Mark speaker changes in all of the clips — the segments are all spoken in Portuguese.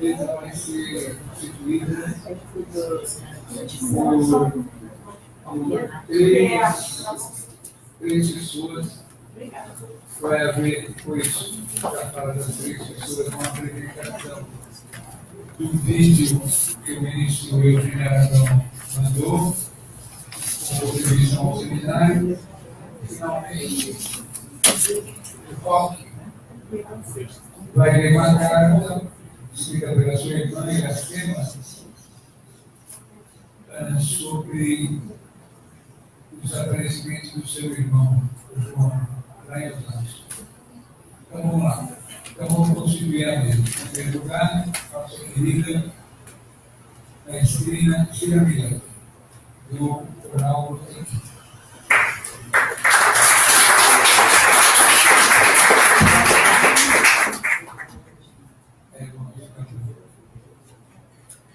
Speaker 1: empresa vai ser constituída por três pessoas. Vai haver depois, já para das três pessoas, uma apresentação do vídeo que o ministro Eugênio Aragão mandou, com contribuição ao seminário. Finalmente, o POC vai ler uma carta escrita pela sua irmã Iracema sobre o desaparecimento do seu irmão, o João, lá em Osasco. Então vamos lá. Então vamos constituir a mesa. Em primeiro lugar, a nossa querida maestrina Cira Miller, do Jornal Boletim.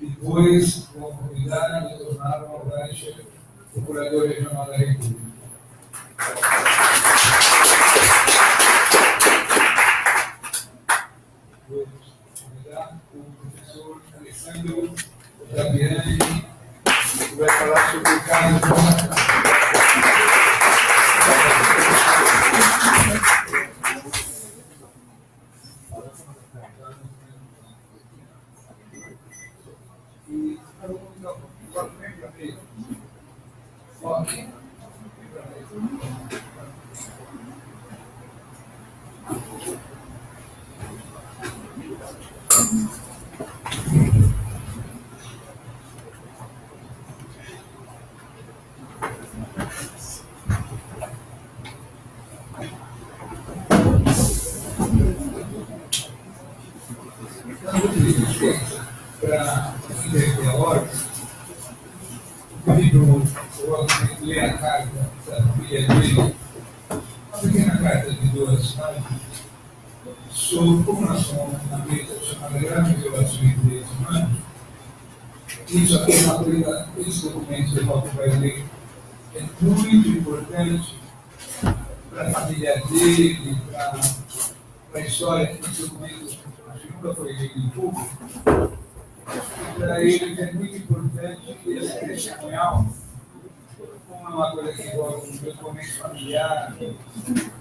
Speaker 1: Depois, vou convidar a doutor Mário Alvarenga, procurador regional da República. Vou convidar o professor Alessandro Ottaviani, que vai falar sobre o caso de uma para entender a ordem, eu ler a carta da filha dele, uma pequena carta de 2 páginas, sobre como nós somos na mesa chamada Grave Violações de Direitos Humanos. Isso aqui é uma coisa, esse documento que o vai ler é muito importante para a família dele, para a história. Esse documento nunca foi lido em público. Para eles é muito importante que esse testemunhal, como é uma coisa que envolve um documento familiar,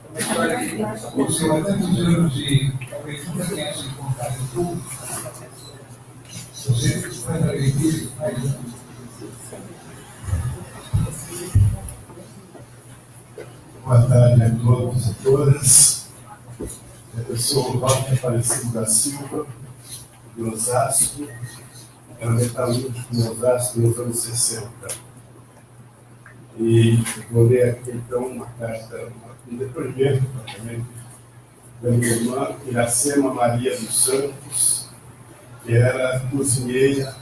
Speaker 1: uma história que aconteceu há tantos anos e talvez nunca tenha sido contada em público. Você faz a leitura, faz.
Speaker 2: Boa tarde a todos e todas. Eu sou o Walter Aparecido da Silva, de Osasco. Era metalúrgico em Osasco nos anos 60. E vou ler aqui, então, uma carta, um depoimento também da minha irmã, Iracema Maria dos Santos, que era cozinheira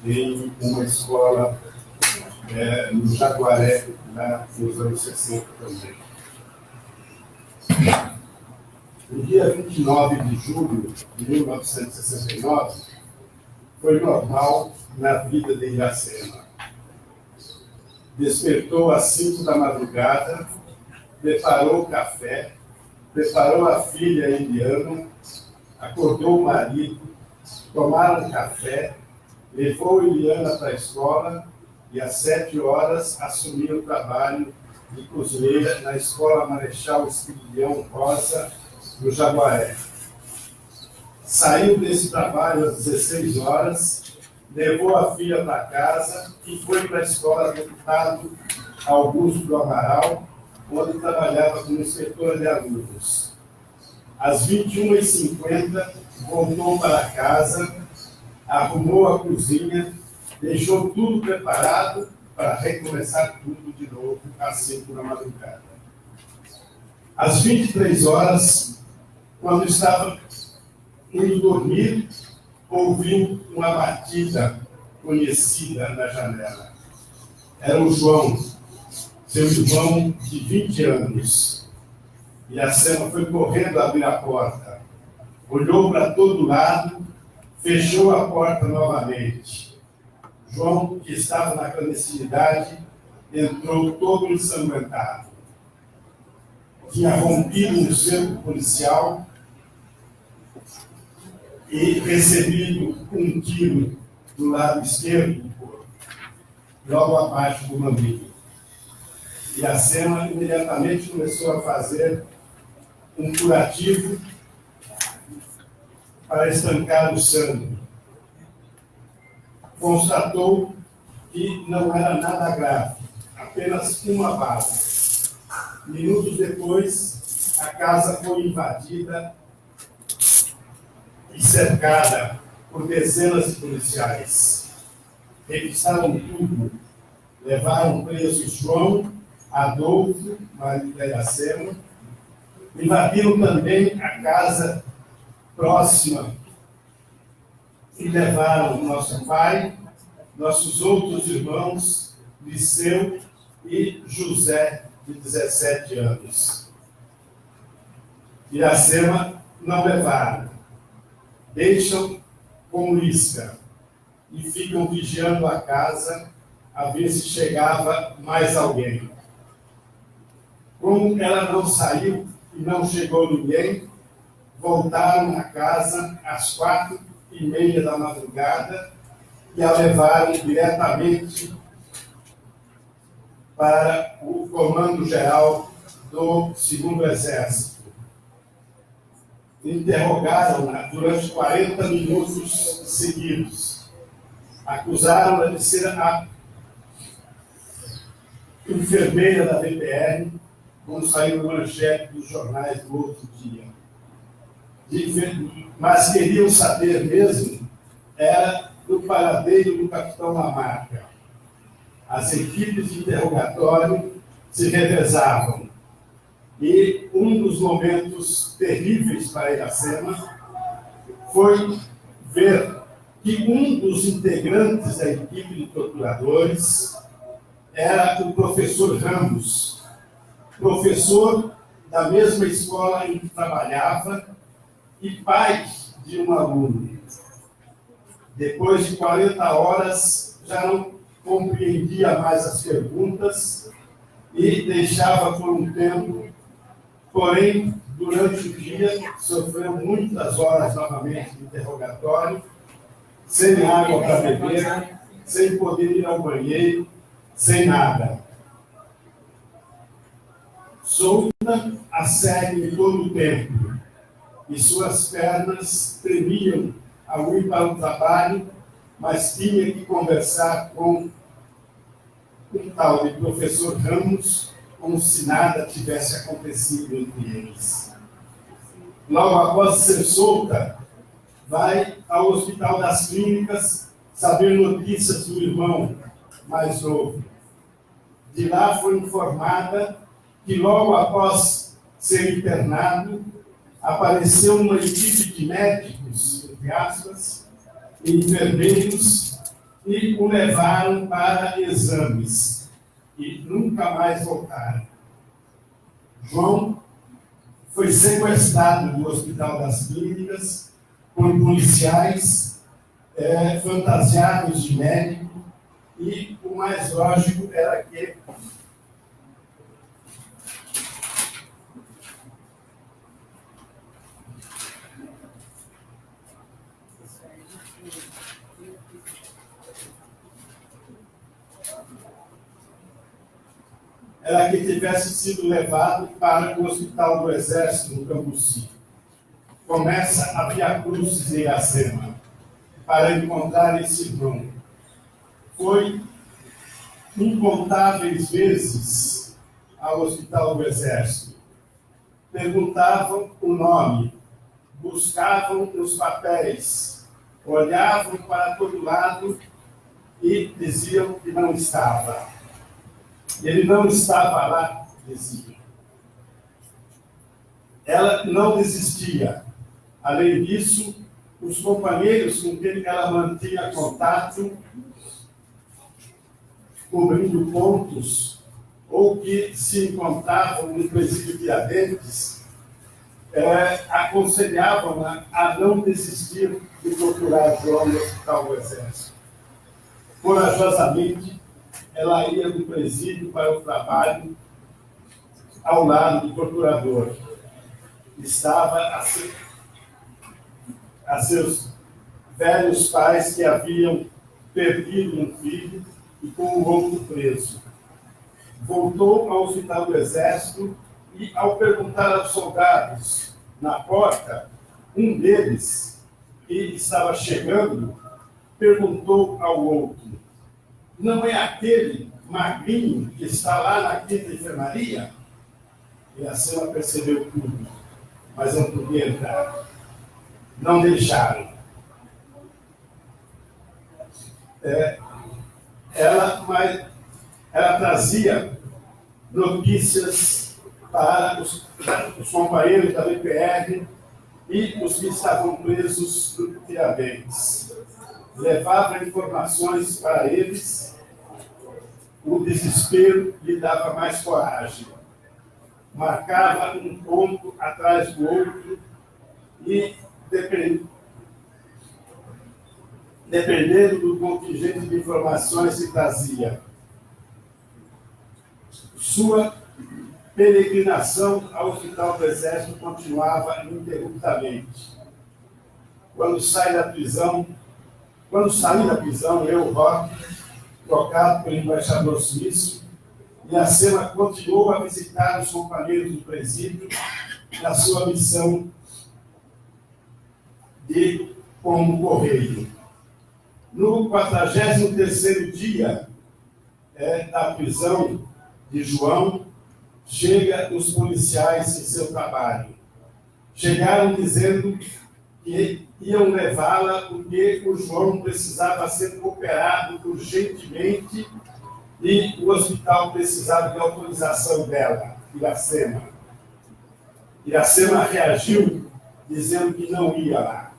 Speaker 2: em uma escola no Jaguaré, lá nos anos 60 também. No dia 29 de julho de 1969, foi normal na vida de Iracema. Despertou às 5 da madrugada, preparou o café, preparou a filha Eliana, acordou o marido, tomaram café, levou Eliana para a escola e às 7 horas assumiu o trabalho de cozinheira na Escola Marechal Espiridião Rosa, no Jaguaré. Saiu desse trabalho às 16 horas, levou a filha para casa e foi para a escola deputado Augusto do Amaral, onde trabalhava como inspetora de alunos. Às 21h50, voltou para casa, arrumou a cozinha, deixou tudo preparado para recomeçar tudo de novo às 5 da madrugada. Às 23 horas, quando estava indo dormir, ouviu uma batida conhecida na janela. Era o João, seu irmão de 20 anos. Iracema foi correndo abrir a porta. Olhou para todo lado, fechou a porta novamente. João, que estava na clandestinidade, entrou todo ensanguentado. Tinha rompido um cerco policial e recebido um tiro do lado esquerdo, logo abaixo do mamilo. Iracema imediatamente começou a fazer um curativo para estancar o sangue. Constatou que não era nada grave, apenas uma bala. Minutos depois, a casa foi invadida e cercada por dezenas de policiais. Revistaram tudo, levaram presos João, Adolfo, marido da Iracema, invadiram também a casa próxima e levaram nosso pai, nossos outros irmãos, Liceu e José, de 17 anos. Iracema não levaram, deixam como isca e ficam vigiando a casa a ver se chegava mais alguém. Como ela não saiu e não chegou ninguém, voltaram à casa às 4h30 da madrugada e a levaram diretamente para o Comando-Geral do Segundo Exército. Interrogaram-na durante 40 minutos seguidos. Acusaram-na de ser a enfermeira da VPR, como saiu na manchete dos jornais do outro dia. Mas queriam saber mesmo era do paradeiro do capitão Lamarca. As equipes de interrogatório se revezavam. E um dos momentos terríveis para Iracema foi ver que um dos integrantes da equipe de torturadores era o professor Ramos, professor da mesma escola em que trabalhava e pai de um aluno. Depois de 40 horas, já não compreendia mais as perguntas e deixava por um tempo, porém, durante o dia, sofreu muitas horas novamente de interrogatório, sem água para beber, sem poder ir ao banheiro, sem nada. Solta a segue todo o tempo, e suas pernas tremiam ao ir para o trabalho, mas tinha que conversar com um tal de professor Ramos, como se nada tivesse acontecido entre eles. Logo após ser solta, vai ao Hospital das Clínicas saber notícias do irmão mais novo. De lá foi informada que logo após ser internado, apareceu uma equipe de médicos, entre aspas, e enfermeiros, e o levaram para exames, e nunca mais voltaram. João foi sequestrado no Hospital das Clínicas por policiais fantasiados de médico, e o mais lógico era que tivesse sido levado para o Hospital do Exército, no Cambuci. Começa a Via Crucis de Iracema para encontrar esse irmão. Foi incontáveis vezes ao Hospital do Exército. Perguntavam o nome, buscavam os papéis, olhavam para todo lado e diziam que não estava. Ele não estava lá, dizia. Ela não desistia. Além disso, os companheiros com quem ela mantinha contato, cobrindo pontos, ou que se encontravam no presídio de Tiradentes, aconselhavam-na a não desistir de procurar João no Hospital do Exército. Corajosamente, ela ia do presídio para o trabalho ao lado do torturador. Estava a seus velhos pais que haviam perdido um filho e com o outro preso. Voltou ao hospital do Exército e, ao perguntar aos soldados na porta, um deles, que estava chegando, perguntou ao outro: não é aquele magrinho que está lá na quinta enfermaria? E a Iracema percebeu tudo, mas não podia entrar. Não deixaram. Ela trazia notícias para os companheiros da BPR e os que estavam presos no Tiradentes. Levava informações para eles, o desespero lhe dava mais coragem. Marcava um ponto atrás do outro e, dependendo do contingente de informações que trazia. Sua peregrinação ao Hospital do Exército continuava ininterruptamente. Quando saí da prisão, eu, Roque, trocado pelo embaixador suíço, Iracema continuou a visitar os companheiros do presídio na sua missão de como correio. No 43º dia da prisão de João, chega os policiais em seu trabalho. Chegaram dizendo que iam levá-la porque o João precisava ser operado urgentemente e o hospital precisava de autorização dela, Iracema. Iracema reagiu dizendo que não ia lá.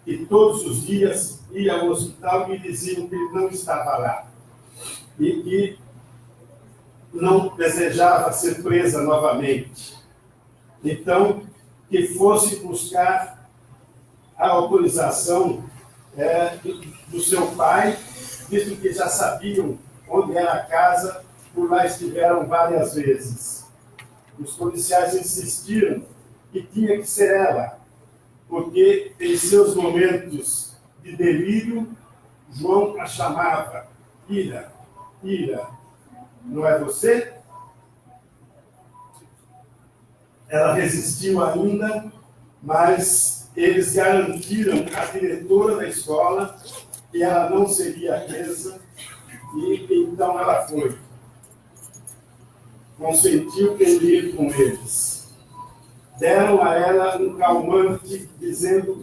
Speaker 2: E todos os dias ia ao hospital e diziam que ele não estava lá. E que não desejava ser presa novamente. Então, que fosse buscar a autorização do seu pai, visto que já sabiam onde era a casa, por lá estiveram várias vezes. Os policiais insistiram que tinha que ser ela, porque em seus momentos de delírio, João a chamava: Ira, Ira, não é você? Ela resistiu ainda, mas eles garantiram à diretora da escola que ela não seria presa, e então ela foi. Consentiu em ir com eles. Deram a ela um calmante, dizendo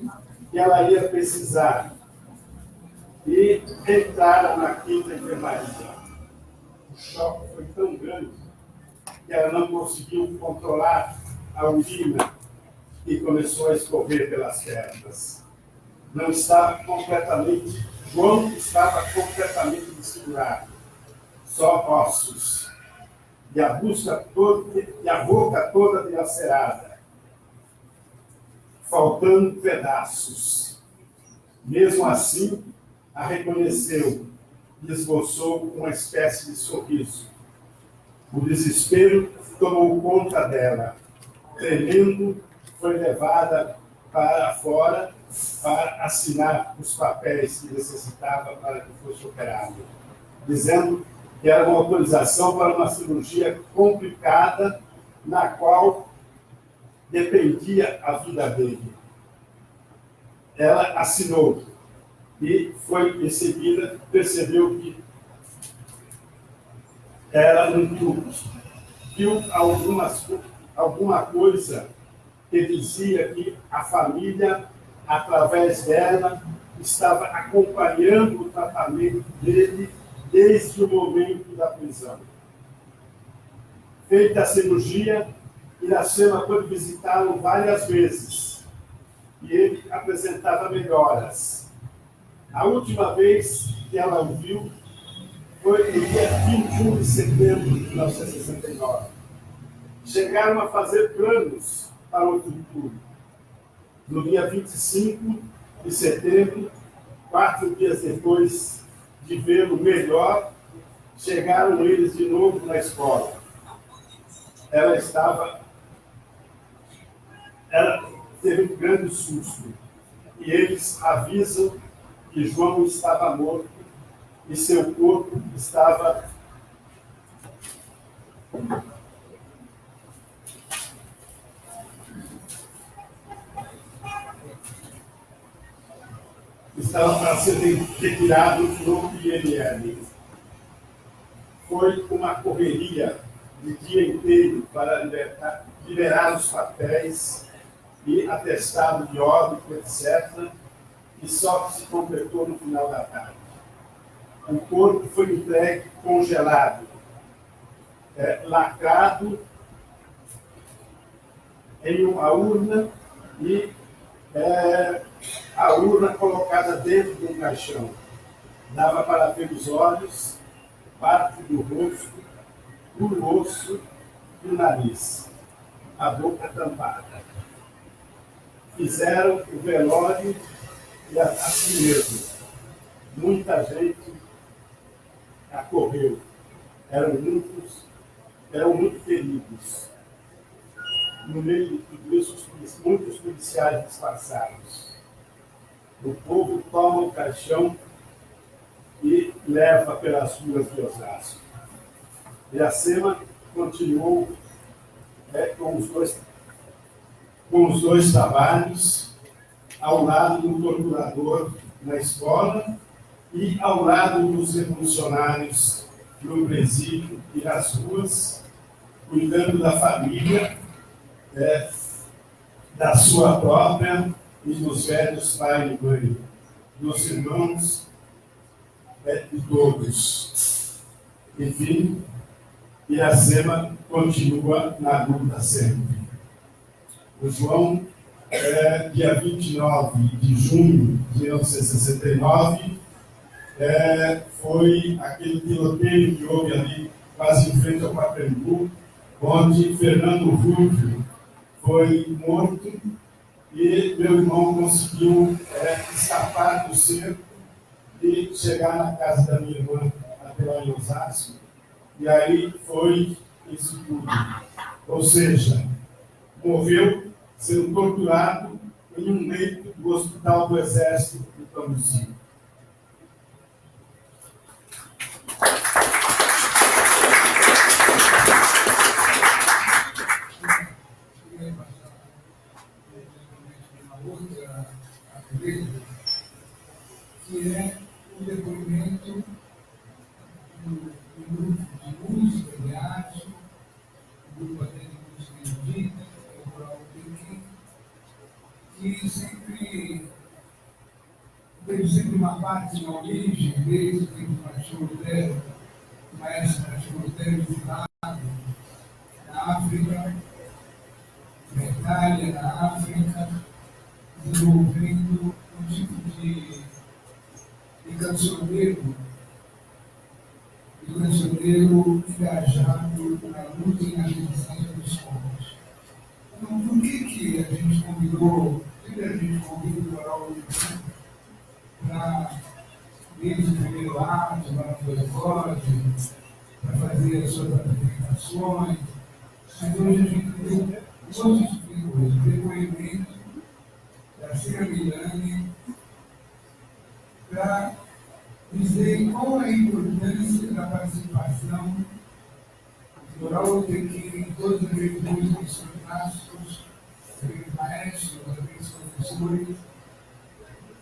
Speaker 2: que ela ia precisar. E entraram na quinta enfermaria. O choque foi tão grande que ela não conseguiu controlar a urina e começou a escorrer pelas pernas. Não estava completamente, João estava completamente desfigurado, só ossos, e a boca toda dilacerada, faltando pedaços. Mesmo assim, a reconheceu e esboçou uma espécie de sorriso. O desespero tomou conta dela. Tremendo, foi levada para fora para assinar os papéis que necessitava para que fosse operado, dizendo que era uma autorização para uma cirurgia complicada, na qual dependia a vida dele. Ela assinou e foi em seguida, percebeu que era um truque. Viu alguma coisa que dizia que a família, através dela, estava acompanhando o tratamento dele desde o momento da prisão. Feita a cirurgia, Iracema foi visitá-lo várias vezes e ele apresentava melhoras. A última vez que ela o viu foi no dia 21 de setembro de 1969. Chegaram a fazer planos para o futuro. No dia 25 de setembro, 4 dias depois de vê-lo melhor, chegaram eles de novo na escola. Ela teve um grande susto e e eles avisam que João estava morto e seu corpo estava para ser retirado no IML. Foi uma correria de dia inteiro para liberar os papéis e atestado de óbito, etc., e só se completou no final da tarde. O corpo foi entregue congelado, lacrado em uma urna e a urna colocada dentro de um caixão. Dava para ver os olhos, parte do rosto, do osso e o nariz, a boca tampada. Fizeram o velório e assim mesmo. Muita gente acorreu. Eram muito feridos. No meio de tudo isso, muitos policiais disfarçados. O povo toma o caixão e leva pelas ruas de Osasco. Iracema continuou com os dois trabalhos, ao lado do torturador na escola e ao lado dos revolucionários no presídio e nas ruas, cuidando da família, da sua própria e dos velhos pai e mãe, dos irmãos de todos. Enfim, Iracema continua na luta sempre. O João, dia 29 de junho de 1969, foi aquele tiroteio que houve ali, quase em frente ao Pacaembu, onde Fernando Rubio foi morto e meu irmão conseguiu escapar do cerco e chegar na casa da minha irmã, até lá em Osasco, e aí foi isso tudo. Ou seja, morreu sendo torturado em um leito do Hospital do Exército de Cambuci.
Speaker 1: Que é o depoimento do grupo de música, de arte, do grupo até de música erudita, que é o Coral Pequim, que sempre teve sempre uma parte na origem, desde o tempo do Martinho Lutero, o maestro Martinho Lutero de lá, na África, na Itália, na África, desenvolvendo um tipo de cancioneiro engajado na luta e na resistência dos povos. Então, por que a gente convidou, sempre a gente convida o Coral para, desde o primeiro ato, lá no recorde, para fazer as suas apresentações, mas hoje a gente deu um monte de coisa, depoimento da Cira Milani, para dizer qual é a importância da participação do Coral Pequim em todos aqueles músicos fantásticos, aqueles maestros, aqueles professores,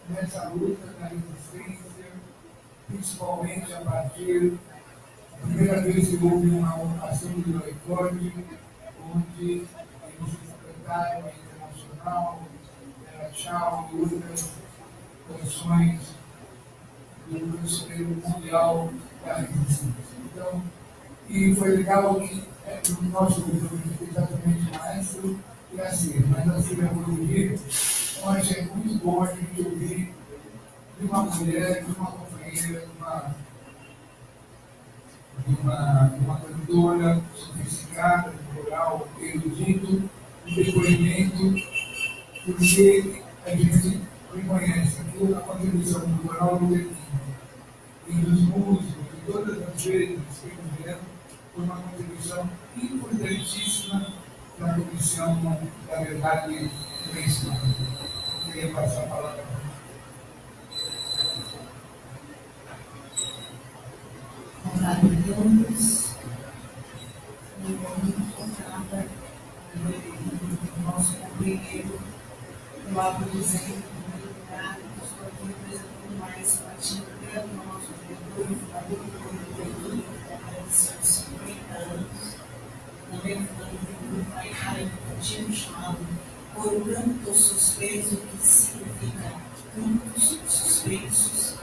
Speaker 1: nessa luta da resistência, principalmente a partir da primeira vez que houve uma ocupação do recorde, onde a música secretária internacional, era Tchau e outras canções do Conselho Mundial da Resistência. Então, e foi legal que no nosso grupo exatamente maestro e assim, mas a Cira Rodrigues, eu achei muito bom a gente ouvir de uma mulher, de uma companheira, de uma cantora sofisticada, coral, erudito, um depoimento, porque a gente reconhece que a contribuição do coral do Pequim e dos músicos, de todas as vezes que eles vieram, foi uma contribuição importantíssima para a Comissão da Verdade Convencional. queria passar a palavra.
Speaker 3: Olá, todos. Eu vou muito contada do nosso companheiro, do Álvaro dizendo que estou aqui representando mais partido pelo nosso diretor e fundador do Comitê da tradição de 50 anos, também fundador do grupo Aicara Educativo chamado Organto Suspenso, que significa Campos Suspensos,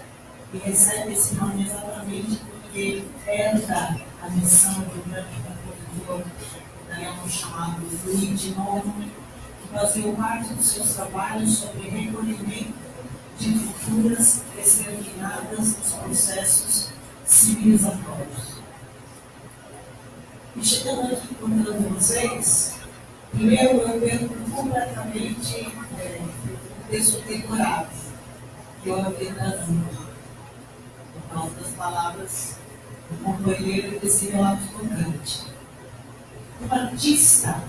Speaker 3: e recebe esse nome exatamente porque herda a missão do grande compositor italiano chamado Luigi Nono, que baseou parte dos seus trabalhos sobre recolhimento de culturas exterminadas nos processos civilizatórios. E chegando aqui contando vocês, primeiro eu perco completamente o texto decorado, que eu havia trazido. Por causa das palavras do companheiro desse relato tocante. Um artista,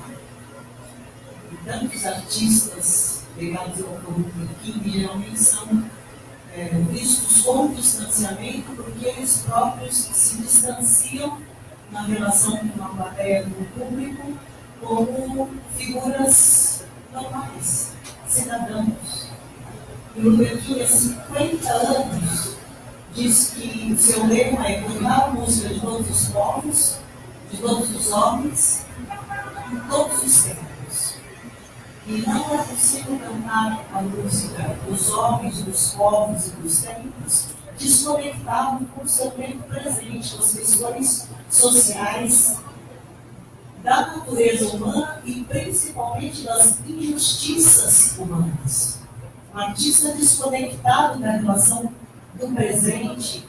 Speaker 3: e tantos artistas ligados ao Comitê King geralmente são vistos com distanciamento porque eles próprios se distanciam na relação com uma plateia do público como figuras normais, cidadãos. E o Luther King, há 50 anos, diz que o seu lema é cantar a música de todos os povos, de todos os homens, em todos os tempos. E não é possível cantar a música dos homens, dos povos e dos tempos desconectado com o seu tempo presente, com as questões sociais da natureza humana e principalmente das injustiças humanas. Um artista desconectado da relação do presente,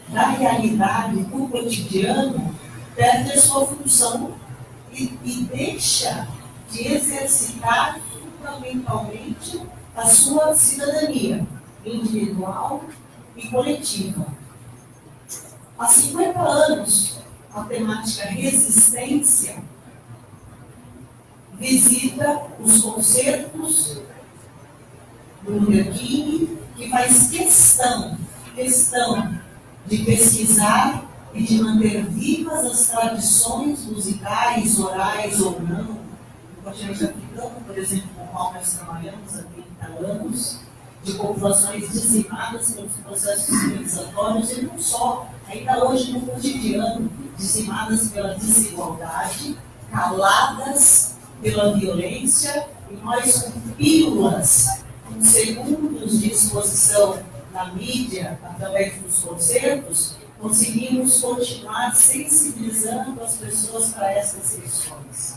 Speaker 3: da realidade, do cotidiano, perde a sua função e deixa de exercitar fundamentalmente a sua cidadania individual e coletiva. Há 50 anos, a temática resistência visita os concertos do Luther King, que faz questão de pesquisar e de manter vivas as tradições musicais, orais ou não, do continente africano, por exemplo, com o qual nós trabalhamos há 30 anos, de populações dizimadas pelos processos civilizatórios, e não só, ainda hoje no cotidiano, dizimadas pela desigualdade, caladas pela violência, e nós com pílulas, com segundos de exposição na mídia, através dos concertos, conseguimos continuar sensibilizando as pessoas para essas questões.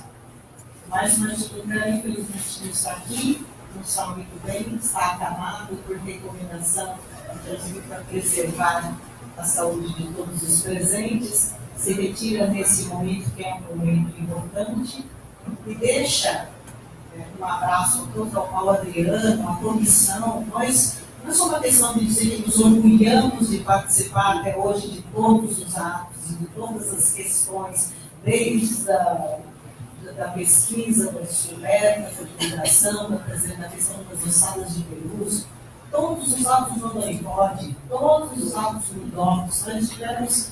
Speaker 3: Mas o Instituto Grande, infelizmente, não está aqui, não está muito bem, está acamado por recomendação, inclusive para preservar a saúde de todos os presentes, se retira nesse momento, que é um momento importante, e deixa um abraço ao Adriano, à comissão. Nós, não é só uma questão de dizer que nos orgulhamos de participar até hoje de todos os atos e de todas as questões, desde da pesquisa, da descoberta, da divulgação, da questão das ossadas de Perus, todos os atos do Andoricode, todos os atos do DOCS. Nós tivemos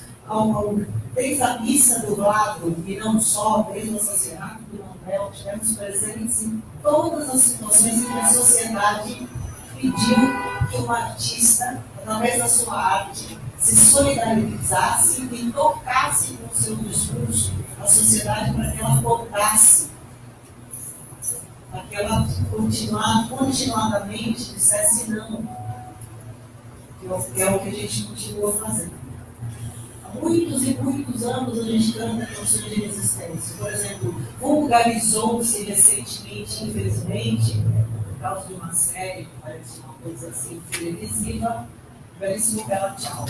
Speaker 3: desde a missa do lado, e não só, desde o assassinato do Manuel, tivemos presentes em todas as situações em que a sociedade pediu que o artista, através da sua arte, se solidarizasse e tocasse com o seu discurso a sociedade para que ela votasse, para que ela continuadamente dissesse não, que é o que a gente continua fazendo. Há muitos e muitos anos a gente canta canções de resistência. Por exemplo, vulgarizou-se recentemente, infelizmente, por causa de uma série que parece uma coisa assim televisiva, belíssimo Bela Tchau.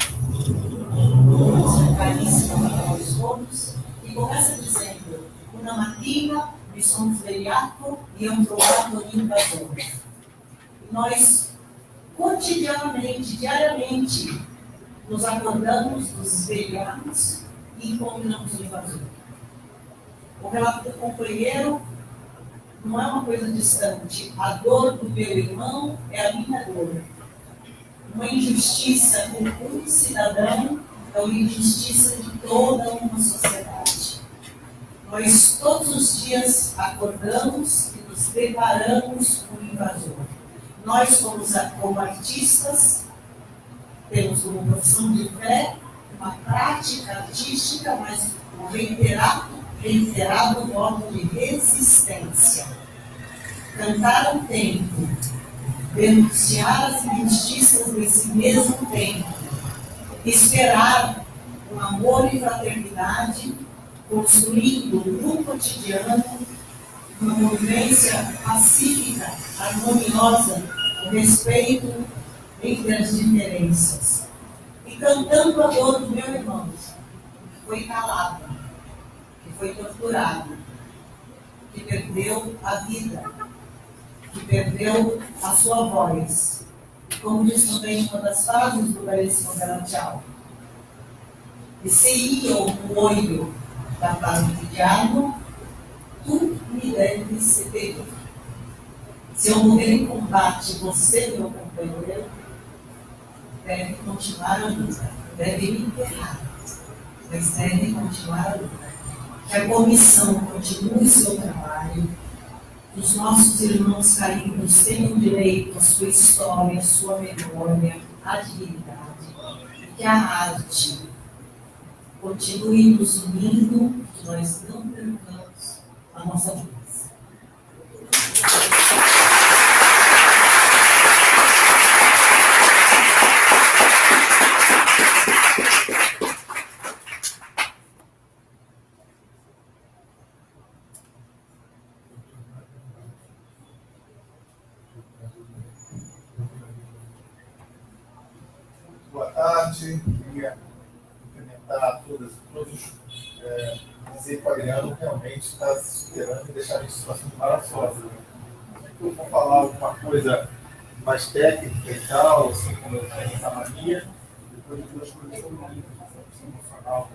Speaker 3: Caríssimo para nós todos. E começa dizendo: Una mattina mi sono svegliato e ho trovato l'invasore. Nós, cotidianamente, diariamente, nos acordamos, nos espelhamos e encontramos o invasor. O relato do companheiro não é uma coisa distante. A dor do meu irmão é a minha dor. Uma injustiça com um cidadão é uma injustiça de toda uma sociedade. Nós todos os dias acordamos e nos deparamos com o invasor. Nós, como artistas, temos como profissão de fé uma prática artística, mas um reiterado modo de resistência. Cantar um tempo, denunciar as injustiças desse mesmo tempo, esperar com amor e fraternidade, construindo no cotidiano uma convivência pacífica, harmoniosa, com respeito entre as diferenças. E cantando a dor do meu irmão, que foi calado, que foi torturado, que perdeu a vida, que perdeu a sua voz. Como diz também uma das frases do belíssimo Galatial. E se ia o olho da parte do diabo, tu me deves ser. Se eu morrer em combate, você, meu companheiro, deve continuar a luta, deve me enterrar, mas deve continuar a luta. Que a comissão continue seu trabalho, que os nossos irmãos caídos tenham direito à sua história, à sua memória, à dignidade, e que a arte continue nos unindo, que nós não percamos a nossa vida.
Speaker 4: Boa tarde, queria cumprimentar todas e todos, dizer que o Adriano realmente está se superando e deixar a gente em situação embaraçosa. Eu vou falar alguma coisa mais técnica e tal, assim como eu tenho essa mania, depois de duas coisas sobre o livro, emocional.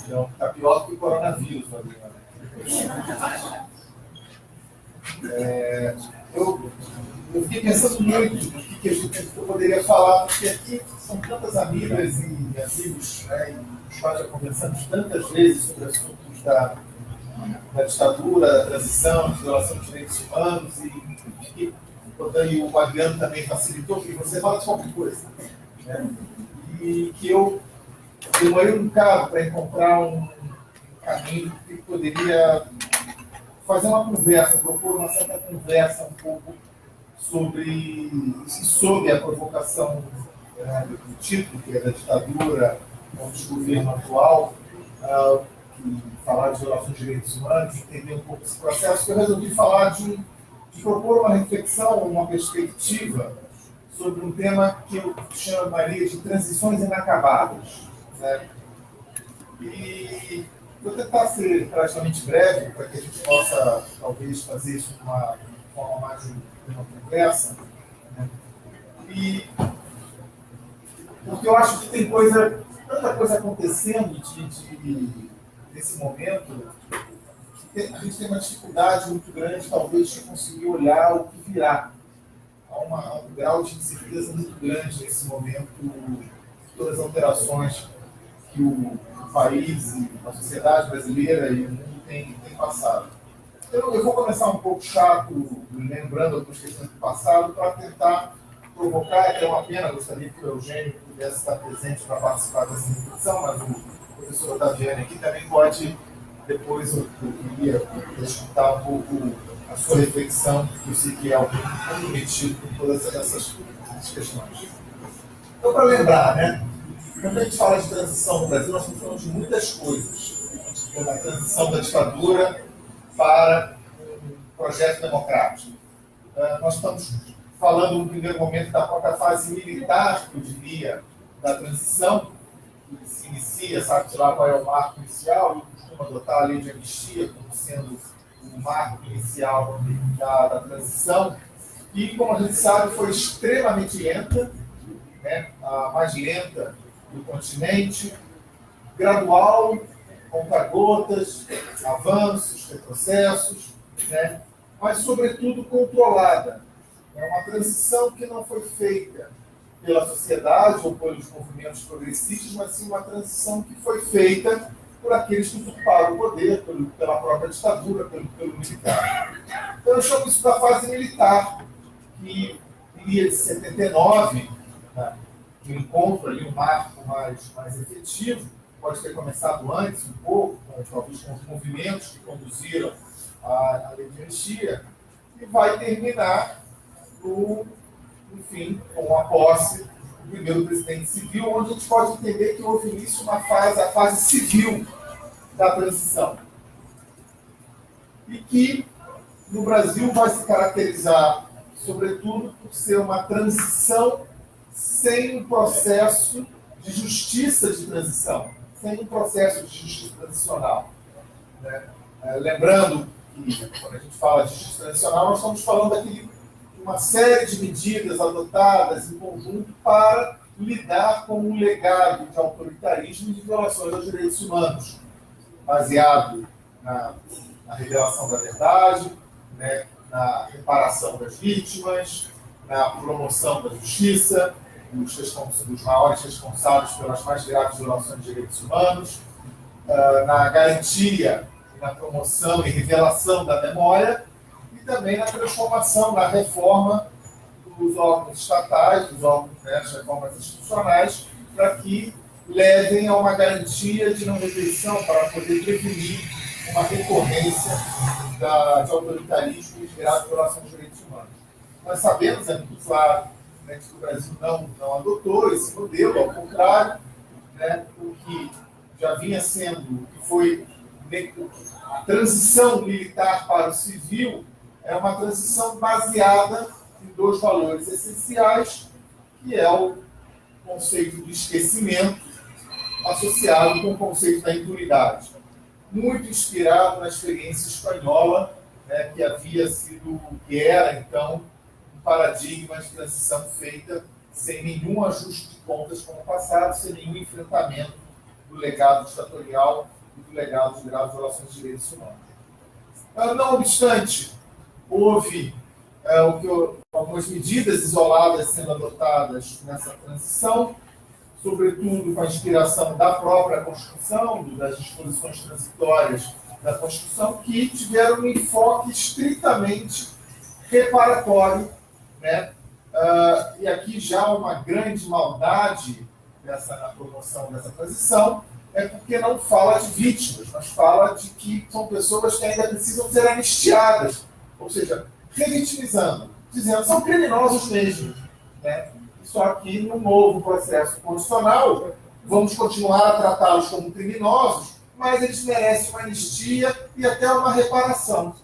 Speaker 4: Então, está pior que o coronavírus, Adriano. Eu fiquei pensando muito no que eu poderia falar, porque aqui são tantas amigas e amigos, né, e os quais já conversamos tantas vezes sobre assuntos da ditadura, da transição, de violação dos direitos humanos, e o Adriano também facilitou, que você fala de qualquer coisa. Né? E que eu demorei um bocado para encontrar um caminho que poderia fazer uma conversa, propor uma certa conversa um pouco sobre a provocação do título, que é da ditadura ao desgoverno atual, falar de violação de direitos humanos, entender um pouco esse processo, que eu resolvi falar de propor uma reflexão, uma perspectiva sobre um tema que eu chamaria de transições inacabadas. Né? E vou tentar ser praticamente breve, para que a gente possa, talvez, fazer isso de uma forma mais de uma conversa. Né? E porque eu acho que tem tanta coisa acontecendo nesse momento, que a gente tem uma dificuldade muito grande, talvez, de conseguir olhar o que virá. Há um grau de incerteza muito grande nesse momento, todas as alterações que o país, a sociedade brasileira e o mundo tem passado. Eu vou começar um pouco chato, lembrando algumas questões do passado, para tentar provocar, que é uma pena, gostaria que o Eugênio pudesse estar presente para participar dessa reflexão, mas o professor Otaviani aqui também pode, depois eu queria escutar um pouco a sua reflexão, que eu sei que é alguém comprometido com todas essas questões. Então, para lembrar, né? Quando a gente fala de transição no Brasil, nós estamos falando de muitas coisas. Da transição da ditadura para um projeto democrático. Nós estamos falando, no primeiro momento, da própria fase militar, eu diria, da transição, que se inicia, sabe-se lá qual é o marco inicial, e costuma adotar a lei de anistia como sendo o marco inicial da transição, e, como a gente sabe, foi extremamente lenta, né? A mais lenta do continente, gradual, conta-gotas, avanços, retrocessos, né? Mas, sobretudo, controlada. É uma transição que não foi feita pela sociedade ou pelos movimentos progressistas, mas sim uma transição que foi feita por aqueles que ocuparam o poder, pela própria ditadura, pelo militar. Então, eu chamo isso da fase militar, que iria de 79, né, um encontro ali, um marco mais efetivo, pode ter começado antes um pouco, talvez com os movimentos que conduziram a lei de anistia, e vai terminar enfim, com a posse do primeiro presidente civil, onde a gente pode entender que houve início a fase civil da transição. E que no Brasil vai se caracterizar, sobretudo, por ser uma transição sem um processo de justiça de transição, sem um processo de justiça transicional. Né? Lembrando que, quando a gente fala de justiça transicional, nós estamos falando aqui de uma série de medidas adotadas em conjunto para lidar com um legado de autoritarismo e de violações aos direitos humanos, baseado na revelação da verdade, né, na reparação das vítimas, na promoção da justiça, dos maiores responsáveis pelas mais graves violações de direitos humanos, na garantia, na promoção e revelação da memória, e também na transformação, na reforma dos órgãos estatais, dos órgãos, né, das reformas institucionais, para que levem a uma garantia de não repetição, para poder prevenir uma recorrência de autoritarismo e de graves violações de direitos humanos. Nós sabemos, é muito claro, né, que o Brasil não adotou esse modelo, ao contrário, né, o que já vinha sendo, que foi a transição militar para o civil, é uma transição baseada em dois valores essenciais, que é o conceito do esquecimento associado com o conceito da impunidade. Muito inspirado na experiência espanhola, né, que era, então, um paradigma de transição feita sem nenhum ajuste de contas com o passado, sem nenhum enfrentamento do legado ditatorial e do legado de graves violações de direitos humanos. Não obstante, houve algumas medidas isoladas sendo adotadas nessa transição, sobretudo com a inspiração da própria Constituição, das disposições transitórias da Constituição, que tiveram um enfoque estritamente reparatório, né? E aqui já uma grande maldade na promoção dessa transição é porque não fala de vítimas, mas fala de que são pessoas que ainda precisam ser anistiadas, ou seja, revitimizando, dizendo que são criminosos mesmo, né? Só que no novo processo constitucional vamos continuar a tratá-los como criminosos, mas eles merecem uma anistia e até uma reparação.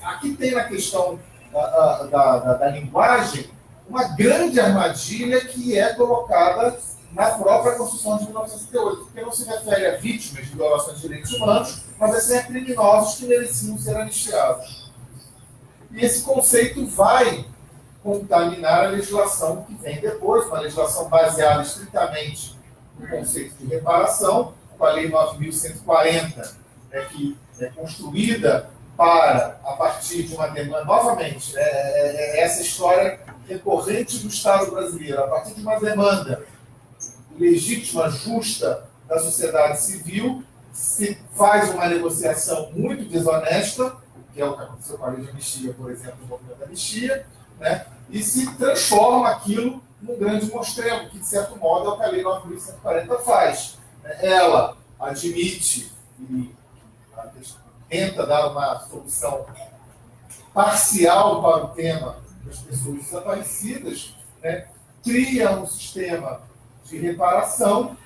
Speaker 4: Aqui tem na questão da linguagem uma grande armadilha que é colocada na própria Constituição de 1968, porque não se refere a vítimas de violações de direitos humanos, mas assim a criminosos que mereciam ser anistiados. E esse conceito vai contaminar a legislação que vem depois, uma legislação baseada estritamente no conceito de reparação, com a Lei 9.140, que é construída a partir de uma demanda, novamente, essa história recorrente do Estado brasileiro, a partir de uma demanda legítima, justa da sociedade civil, se faz uma negociação muito desonesta, que é o que aconteceu com a lei de anistia, por exemplo, no movimento da anistia, né? E se transforma aquilo num grande monstremo, que, de certo modo, é o que a Lei 9.140 faz. Ela admite e tenta dar uma solução parcial para o tema das pessoas desaparecidas, né? Cria um sistema de reparação,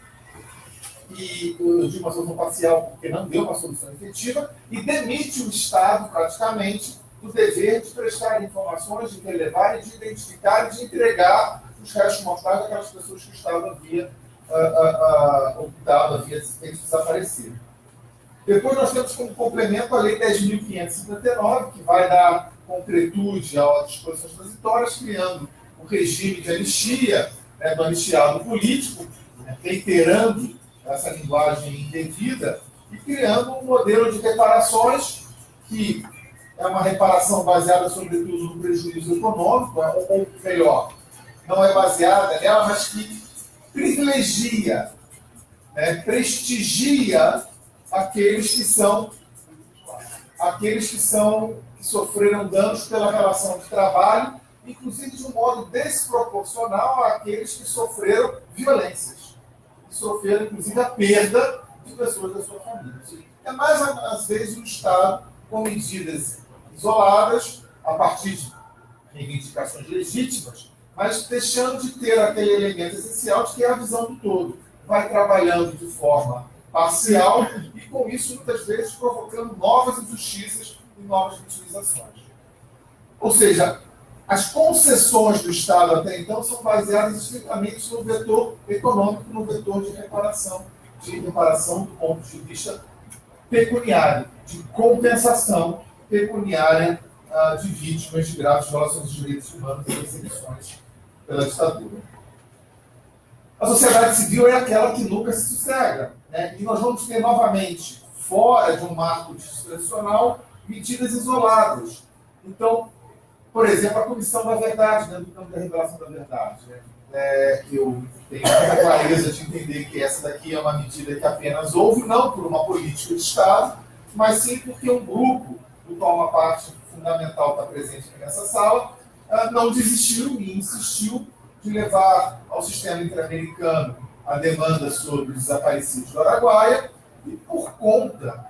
Speaker 4: e eu digo uma solução parcial porque não deu uma solução efetiva, e demite o Estado, praticamente, do dever de prestar informações, de relevar, de identificar e de entregar os restos mortais daquelas pessoas que o Estado havia ocultado, havia feito desaparecer. Depois nós temos como complemento a Lei 10.559, que vai dar concretude às disposições transitórias, criando o regime de anistia, do anistiado político, reiterando essa linguagem indevida e criando um modelo de reparações que é uma reparação baseada, sobretudo, no prejuízo econômico, ou melhor, não é baseada nela, mas que privilegia, né, prestigia aqueles que sofreram danos pela relação de trabalho, inclusive de um modo desproporcional àqueles que sofreram violências, que sofreram, inclusive, a perda de pessoas da sua família. É mais, às vezes, um Estado com medidas isoladas, a partir de reivindicações legítimas, mas deixando de ter aquele elemento essencial de que é a visão do todo. Vai trabalhando de forma parcial e, com isso, muitas vezes, provocando novas injustiças e novas vitimizações. Ou seja, as concessões do Estado até então são baseadas estritamente no vetor econômico, no vetor de reparação do ponto de vista pecuniário, de compensação pecuniária de vítimas de graves violações dos direitos humanos e perseguições pela ditadura. A sociedade civil é aquela que nunca se sossega, né? E nós vamos ter novamente, fora de um marco tradicional, medidas isoladas. Então, por exemplo, a Comissão da Verdade, né, do campo da revelação da verdade. Né? Eu tenho muita clareza de entender que essa daqui é uma medida que apenas houve, não por uma política de Estado, mas sim porque um grupo, do qual uma parte fundamental está presente aqui nessa sala, não desistiu e insistiu de levar ao sistema interamericano a demanda sobre os desaparecidos do Araguaia, e por conta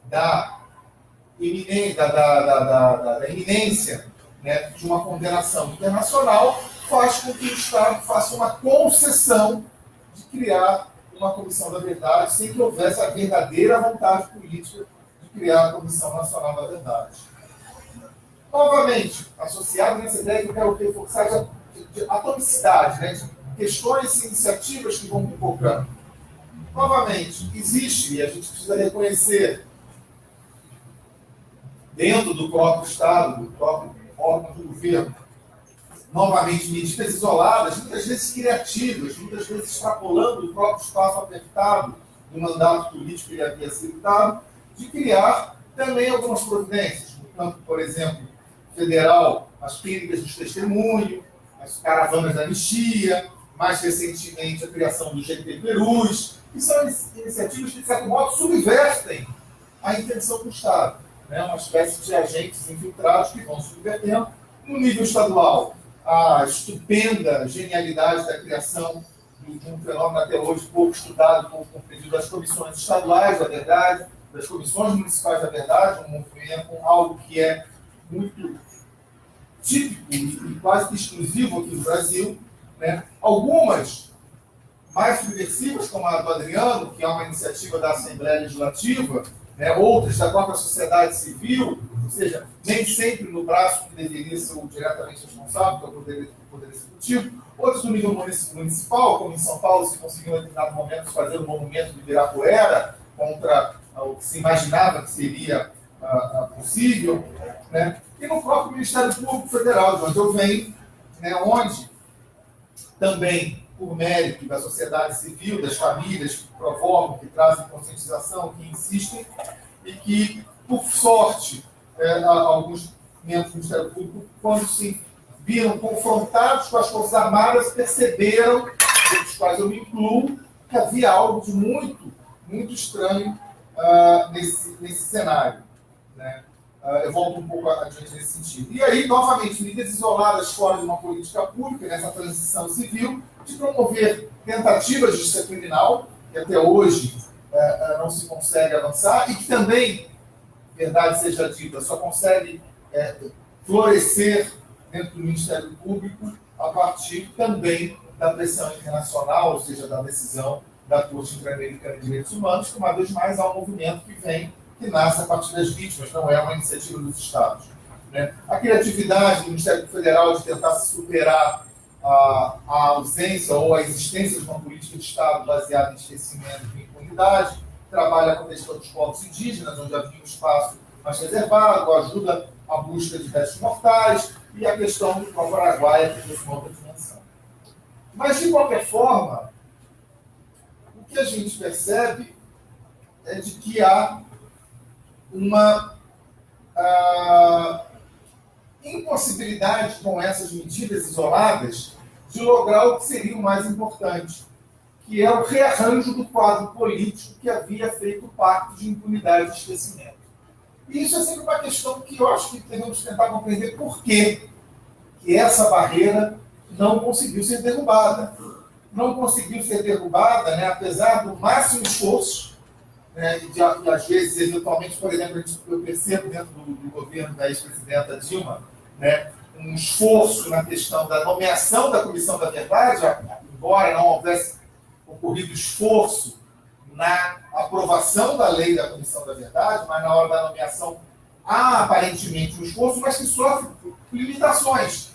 Speaker 4: da iminência, né, de uma condenação internacional, faz com que o Estado faça uma concessão de criar uma Comissão da Verdade, sem que houvesse a verdadeira vontade política de criar a Comissão Nacional da Verdade. Novamente, associado nessa ideia que eu quero reforçar de atomicidade, né, de questões e iniciativas que vão pipocando. Novamente, existe, e a gente precisa reconhecer, dentro do próprio Estado, do próprio órgão do governo, novamente, medidas isoladas, muitas vezes criativas, muitas vezes extrapolando o próprio espaço apertado do mandato político que ele havia sido dado, de criar também algumas providências, no campo, por exemplo, federal, as clínicas de testemunho, as caravanas da anistia, mais recentemente a criação do GT Perus, que são iniciativas que, de certo modo, subvertem a intenção do Estado. Né? Uma espécie de agentes infiltrados que vão subvertendo. No nível estadual, a estupenda genialidade da criação de um fenômeno até hoje pouco estudado, pouco compreendido, das comissões estaduais da verdade, das comissões municipais da verdade, um movimento, algo que é muito típico e quase exclusivo aqui no Brasil. Né? Algumas mais subversivas, como a do Adriano, que é uma iniciativa da Assembleia Legislativa, né? Outras da própria sociedade civil, ou seja, nem sempre no braço que deveria ser o diretamente responsável, que é o Poder Executivo, outros no nível municipal, como em São Paulo se conseguiu em determinado momento fazer o monumento de Ibirapuera contra o que se imaginava que seria possível, né? E no próprio Ministério Público Federal, de onde eu venho, né? Onde também, por mérito da sociedade civil, das famílias que provocam, que trazem conscientização, que insistem, e que, por sorte, alguns membros do Ministério Público, quando se viram confrontados com as Forças Armadas, perceberam, dos quais eu me incluo, que havia algo de muito, muito estranho nesse cenário. Né? Eu volto um pouco adiante nesse sentido. E aí, novamente, medidas isoladas fora de uma política pública, nessa transição civil, de promover tentativas de justiça criminal, que até hoje não se consegue avançar, e que também, verdade seja dita, só consegue florescer dentro do Ministério Público a partir também da pressão internacional, ou seja, da decisão da Corte Interamericana de Direitos Humanos, que uma vez mais há um movimento que nasce a partir das vítimas, não é uma iniciativa dos Estados. Né? A criatividade do Ministério Federal de tentar superar a ausência ou a existência de uma política de Estado baseada em esquecimento e impunidade, trabalha com a questão dos povos indígenas, onde havia um espaço mais reservado, ajuda a busca de restos mortais e a questão do próprio Araguaia, que tem uma outra dimensão. Mas, de qualquer forma, o que a gente percebe é de que há uma impossibilidade com essas medidas isoladas de lograr o que seria o mais importante, que é o rearranjo do quadro político que havia feito o pacto de impunidade e esquecimento. E isso é sempre uma questão que eu acho que devemos tentar compreender por que essa barreira não conseguiu ser derrubada. Não conseguiu ser derrubada, né, apesar do máximo esforço, né, e às vezes, eventualmente, por exemplo, eu percebo dentro do governo da ex-presidenta Dilma, né, um esforço na questão da nomeação da Comissão da Verdade, embora não houvesse ocorrido esforço na aprovação da lei da Comissão da Verdade, mas na hora da nomeação há aparentemente um esforço, mas que sofre limitações.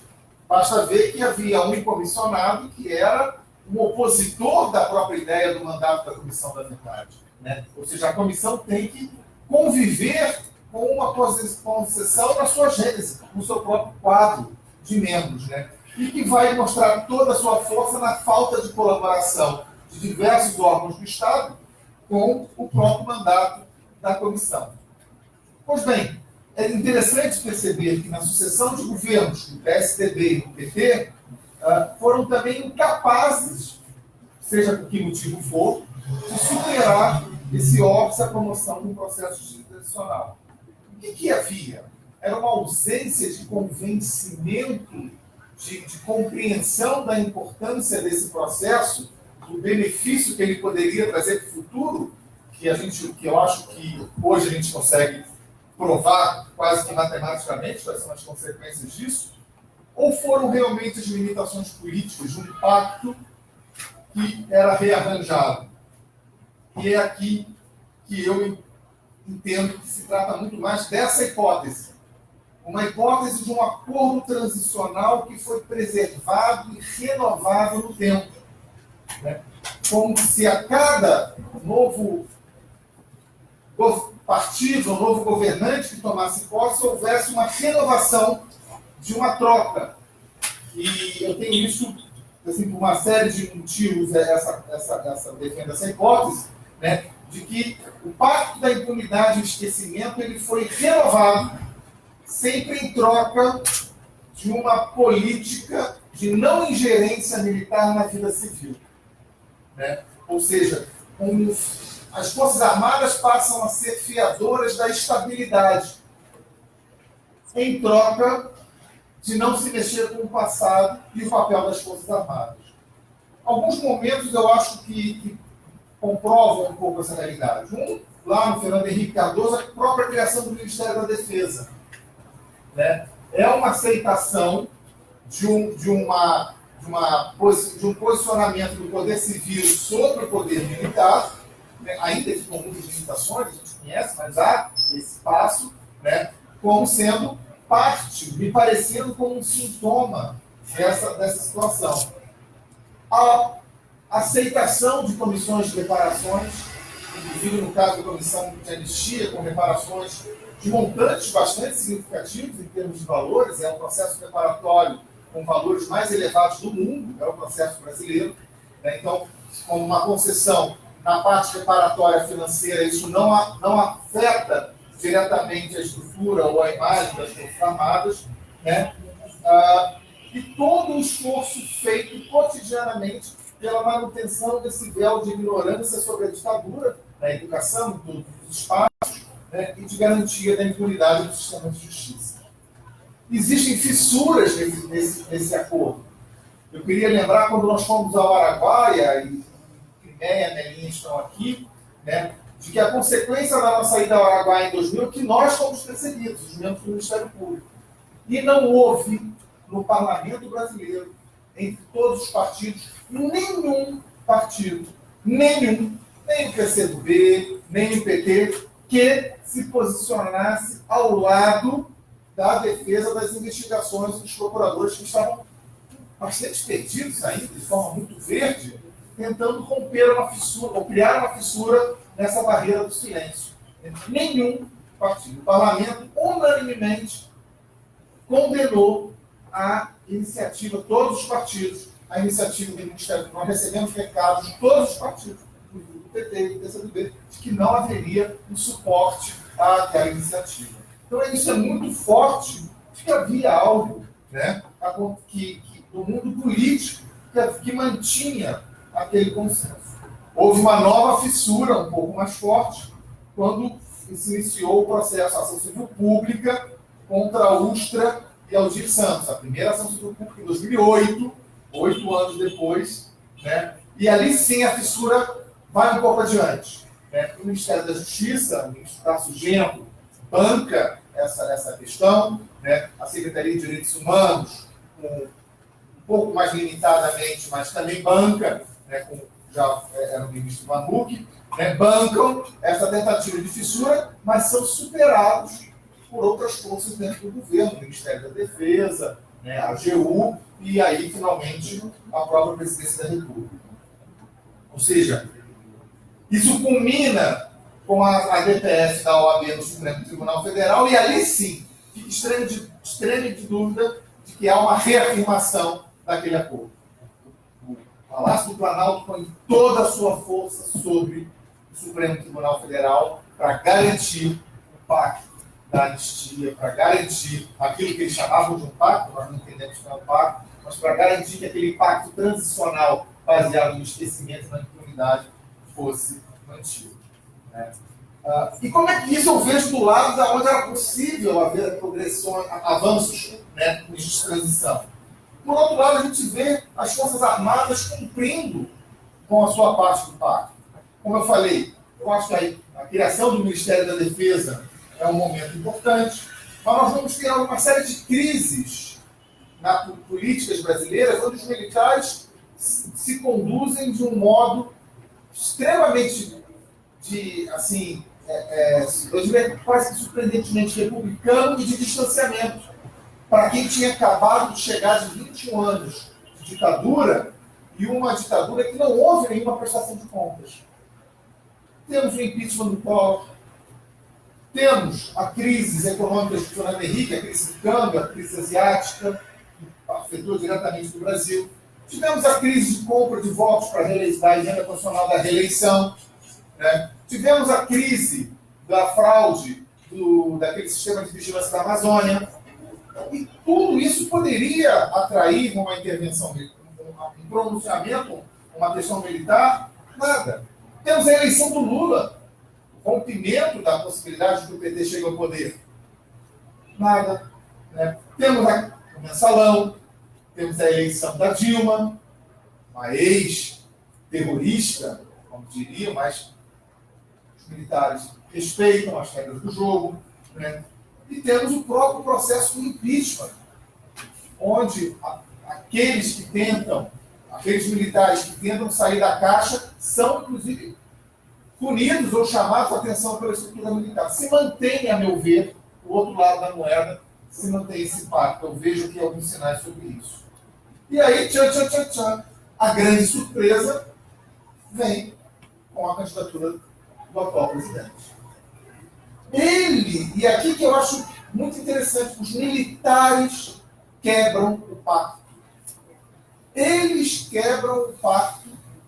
Speaker 4: Basta ver que havia um comissionado que era um opositor da própria ideia do mandato da Comissão da Verdade, né? Ou seja, a comissão tem que conviver com uma concessão na sua gênese, no seu próprio quadro de membros, né? E que vai mostrar toda a sua força na falta de colaboração de diversos órgãos do Estado com o próprio mandato da comissão. Pois bem, é interessante perceber que na sucessão de governos do PSDB e do PT, foram também incapazes, seja por que motivo for, de superar esse óbvio, a promoção de um processo jurisdicional. O que havia? Era uma ausência de convencimento, de compreensão da importância desse processo, do benefício que ele poderia trazer para o futuro, que eu acho que hoje a gente consegue provar quase que matematicamente quais são as consequências disso, ou foram realmente as limitações políticas de um pacto que era rearranjado? E é aqui que eu entendo que se trata muito mais dessa hipótese. Uma hipótese de um acordo transicional que foi preservado e renovado no tempo, né? Como se a cada novo partido, um novo governante que tomasse posse, houvesse uma renovação de uma troca. E eu tenho isso, assim, por uma série de motivos, defendo essa hipótese, né, de que o pacto da impunidade e esquecimento ele foi renovado sempre em troca de uma política de não ingerência militar na vida civil, né? Ou seja, as Forças Armadas passam a ser fiadoras da estabilidade, em troca de não se mexer com o passado e o papel das Forças Armadas. Alguns momentos eu acho que comprovam um pouco essa realidade. Lá no Fernando Henrique Cardoso, a própria criação do Ministério da Defesa, né? É uma aceitação de um posicionamento do poder civil sobre o poder militar, né? Ainda que com muitas limitações, a gente conhece, mas há esse passo, né? Como sendo parte, me parecendo como um sintoma dessa situação. A aceitação de comissões de reparações, inclusive no caso da comissão de anistia, com reparações de montantes bastante significativos em termos de valores, é um processo reparatório com valores mais elevados do mundo, é o processo brasileiro, né? Então, como uma concessão na parte reparatória financeira, isso não afeta diretamente a estrutura ou a imagem das Forças Armadas, né? E todo o esforço feito cotidianamente pela manutenção desse véu de ignorância sobre a ditadura, na educação, em todos os espaços, né? E de garantia da impunidade do sistema de justiça. Existem fissuras nesse acordo. Eu queria lembrar, quando nós fomos ao Araguaia, e Crimeia e Melinha estão aqui, né, de que a consequência da nossa ida ao Araguaia em 2000 é que nós fomos perseguidos, os membros do Ministério Público. E não houve, no Parlamento brasileiro, entre todos os partidos, nenhum partido, nem o PCdoB, nem o PT, que se posicionasse ao lado da defesa das investigações dos procuradores que estavam bastante perdidos ainda, de forma muito verde, tentando romper uma fissura, ou criar uma fissura nessa barreira do silêncio. Nenhum partido. O parlamento, unanimemente, condenou a iniciativa, todos os partidos, a iniciativa do Ministério. Nós recebemos recados de todos os partidos, PT e do PCdoB de que não haveria um suporte àquela iniciativa. Então, isso é muito forte de que havia algo, né, do mundo político que mantinha aquele consenso. Houve uma nova fissura um pouco mais forte quando se iniciou o processo, a ação civil pública contra a Ustra e Aldir Santos. A primeira ação civil pública em 2008, 8 anos depois, né? E ali sim a fissura vai um pouco adiante. Né? O Ministério da Justiça, o ministro Tasso Genro, banca essa questão, né? A Secretaria de Direitos Humanos, um pouco mais limitadamente, mas também banca, né? Já era o ministro Vanucchi, né? Bancam essa tentativa de fissura, mas são superados por outras forças dentro do governo, o Ministério da Defesa, né? A AGU, e aí, finalmente, a própria Presidência da República. Ou seja, isso culmina com a DPF da OAB no Supremo Tribunal Federal, e ali sim, fica extrema de dúvida de que há uma reafirmação daquele acordo. O Palácio do Planalto põe toda a sua força sobre o Supremo Tribunal Federal para garantir o pacto da anistia, para garantir aquilo que eles chamavam de um pacto, nós não entendemos que é um pacto, mas para garantir que aquele pacto transicional baseado no esquecimento e na impunidade fosse mantido. Né? E como é que isso eu vejo do lado da onde era possível haver progressões, avanços, né, de transição? Por outro lado, a gente vê as Forças Armadas cumprindo com a sua parte do pacto. Como eu falei, eu acho que a criação do Ministério da Defesa é um momento importante, mas nós vamos ter uma série de crises políticas brasileiras onde os militares se conduzem de um modo extremamente eu diria quase que surpreendentemente republicano e de distanciamento. Para quem tinha acabado de chegar de 21 anos de ditadura, e uma ditadura que não houve nenhuma prestação de contas. Temos o impeachment do Collor, temos a crise econômica do Fernando Henrique, a crise do câmbio, a crise asiática, que afetou diretamente o Brasil. Tivemos a crise de compra de votos para a emenda constitucional da reeleição. Né? Tivemos a crise da fraude daquele sistema de vigilância da Amazônia. E tudo isso poderia atrair uma intervenção, um pronunciamento, uma questão militar? Nada. Temos a eleição do Lula, o rompimento da possibilidade de que o PT chegue ao poder. Nada. Né? Temos o mensalão, temos a eleição da Dilma, uma ex-terrorista, como diriam, mas os militares respeitam as regras do jogo. Né? E temos o próprio processo do impeachment, onde aqueles militares que tentam sair da caixa são, inclusive, punidos ou chamados a atenção pela estrutura militar. Se mantém, a meu ver, o outro lado da moeda, se mantém esse pacto. Eu vejo aqui alguns sinais sobre isso. E aí, a grande surpresa vem com a candidatura do atual presidente. E aqui que eu acho muito interessante, os militares quebram o pacto. Eles quebram o pacto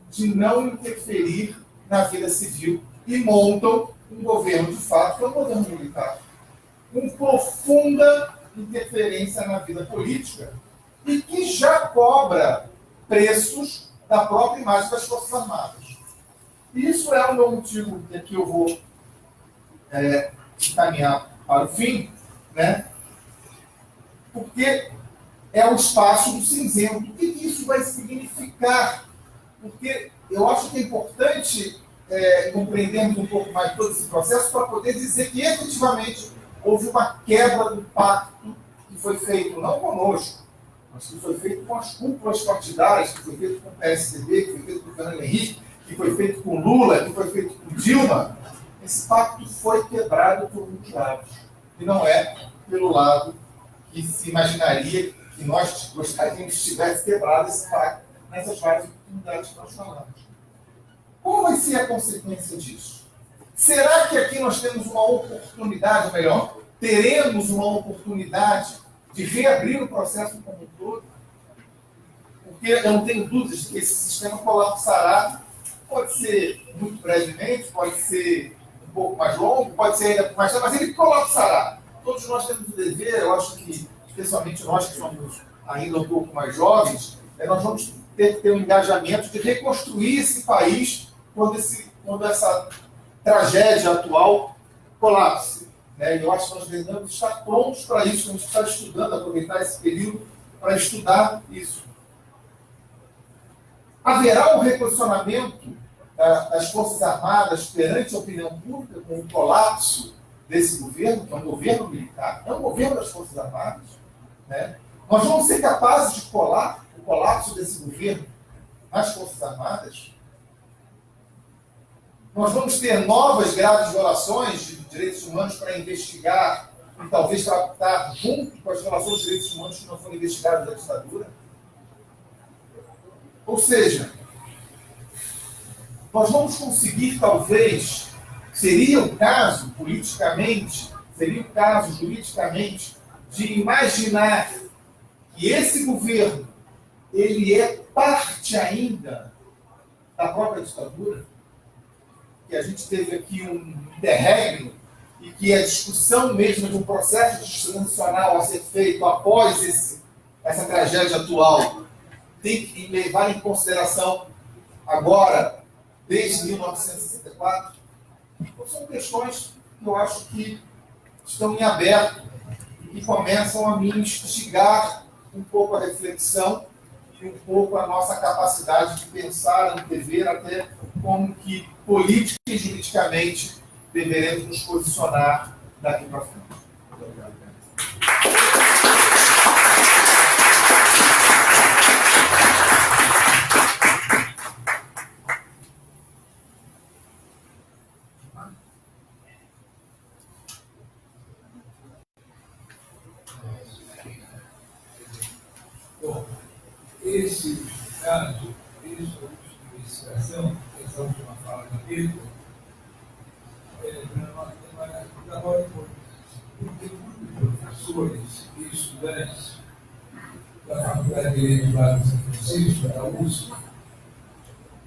Speaker 4: de não interferir na vida civil e montam um governo de fato, que é um governo militar, com profunda interferência na vida política e que já cobra preços da própria imagem das Forças Armadas. Isso é o meu motivo que aqui eu vou encaminhar para o fim, né? Porque é o espaço do cinzento. O que isso vai significar? Porque eu acho que é importante compreendermos um pouco mais todo esse processo para poder dizer que efetivamente houve uma quebra do pacto que foi feito não conosco, mas que foi feito com as cúpulas partidárias, que foi feito com o PSDB, que foi feito com o Fernando Henrique, que foi feito com Lula, que foi feito com Dilma. Esse pacto foi quebrado por muitos lados. E não é pelo lado que se imaginaria que nós gostaríamos que tivesse quebrado esse pacto nessas várias oportunidades que nós falamos. Qual vai ser a consequência disso? Será que aqui nós temos uma oportunidade, ou melhor, teremos uma oportunidade de reabrir o processo como um todo? Porque eu não tenho dúvidas de que esse sistema colapsará pode ser muito brevemente, pode ser um pouco mais longo, pode ser ainda mais tarde, mas ele colapsará. Todos nós temos o dever, eu acho que, especialmente nós que somos ainda um pouco mais jovens, nós vamos ter que ter um engajamento de reconstruir esse país quando essa tragédia atual colapse. Né? Eu acho que nós devemos estar prontos para isso, temos que estar estudando, aproveitar esse período para estudar isso. Haverá um reposicionamento das Forças Armadas perante a opinião pública com o colapso desse governo, que é um governo militar, é um governo das Forças Armadas. Né? Nós vamos ser capazes de colar o colapso desse governo nas Forças Armadas? Nós vamos ter novas graves violações de direitos humanos para investigar e talvez tratar junto com as violações de direitos humanos que não foram investigadas da ditadura? Ou seja, nós vamos conseguir, talvez, seria o caso, politicamente, seria o caso, juridicamente, de imaginar que esse governo, ele é parte ainda da própria ditadura, que a gente teve aqui um interregno e que a discussão mesmo de um processo institucional a ser feito após essa tragédia atual tem que levar em consideração agora, desde 1964. Então, são questões que eu acho que estão em aberto e que começam a me instigar um pouco a reflexão e um pouco a nossa capacidade de pensar, antever até como que política e juridicamente deveremos nos posicionar daqui para frente. Muito obrigado.
Speaker 1: Bom, esse caso, essa investigação, essa última fala da Pedro, trabalho importante, porque muitos professores e estudantes da Faculdade de Direito lá de São Francisco, da USP,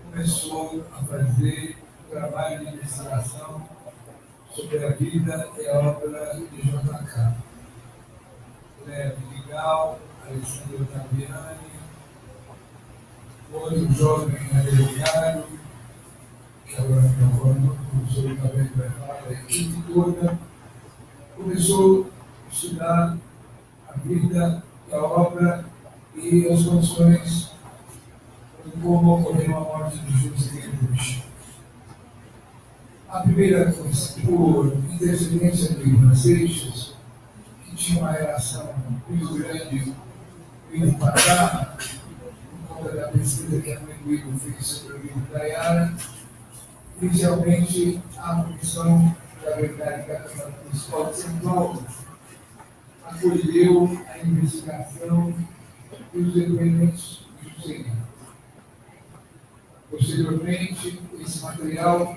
Speaker 1: começou a fazer trabalho de investigação sobre a vida e a obra de JK. Léo Vidigal, Alessandro Taviani, outro jovem advogado, que agora está falando, o professor também vai falar, a equipe toda, começou a estudar a vida, a obra e as condições de como ocorreu a morte de Juscelino Kubitschek. A primeira foi por interferência do Ivan Seixas, que tinha uma relação muito grande com o Pará, por conta da pesquisa que a mãe do Igor fez sobre o livro da Yara. Inicialmente, a Comissão da Verdade Católica Municipal de São Paulo acolheu a investigação dos depoimentos de Juscelino. Posteriormente, esse material,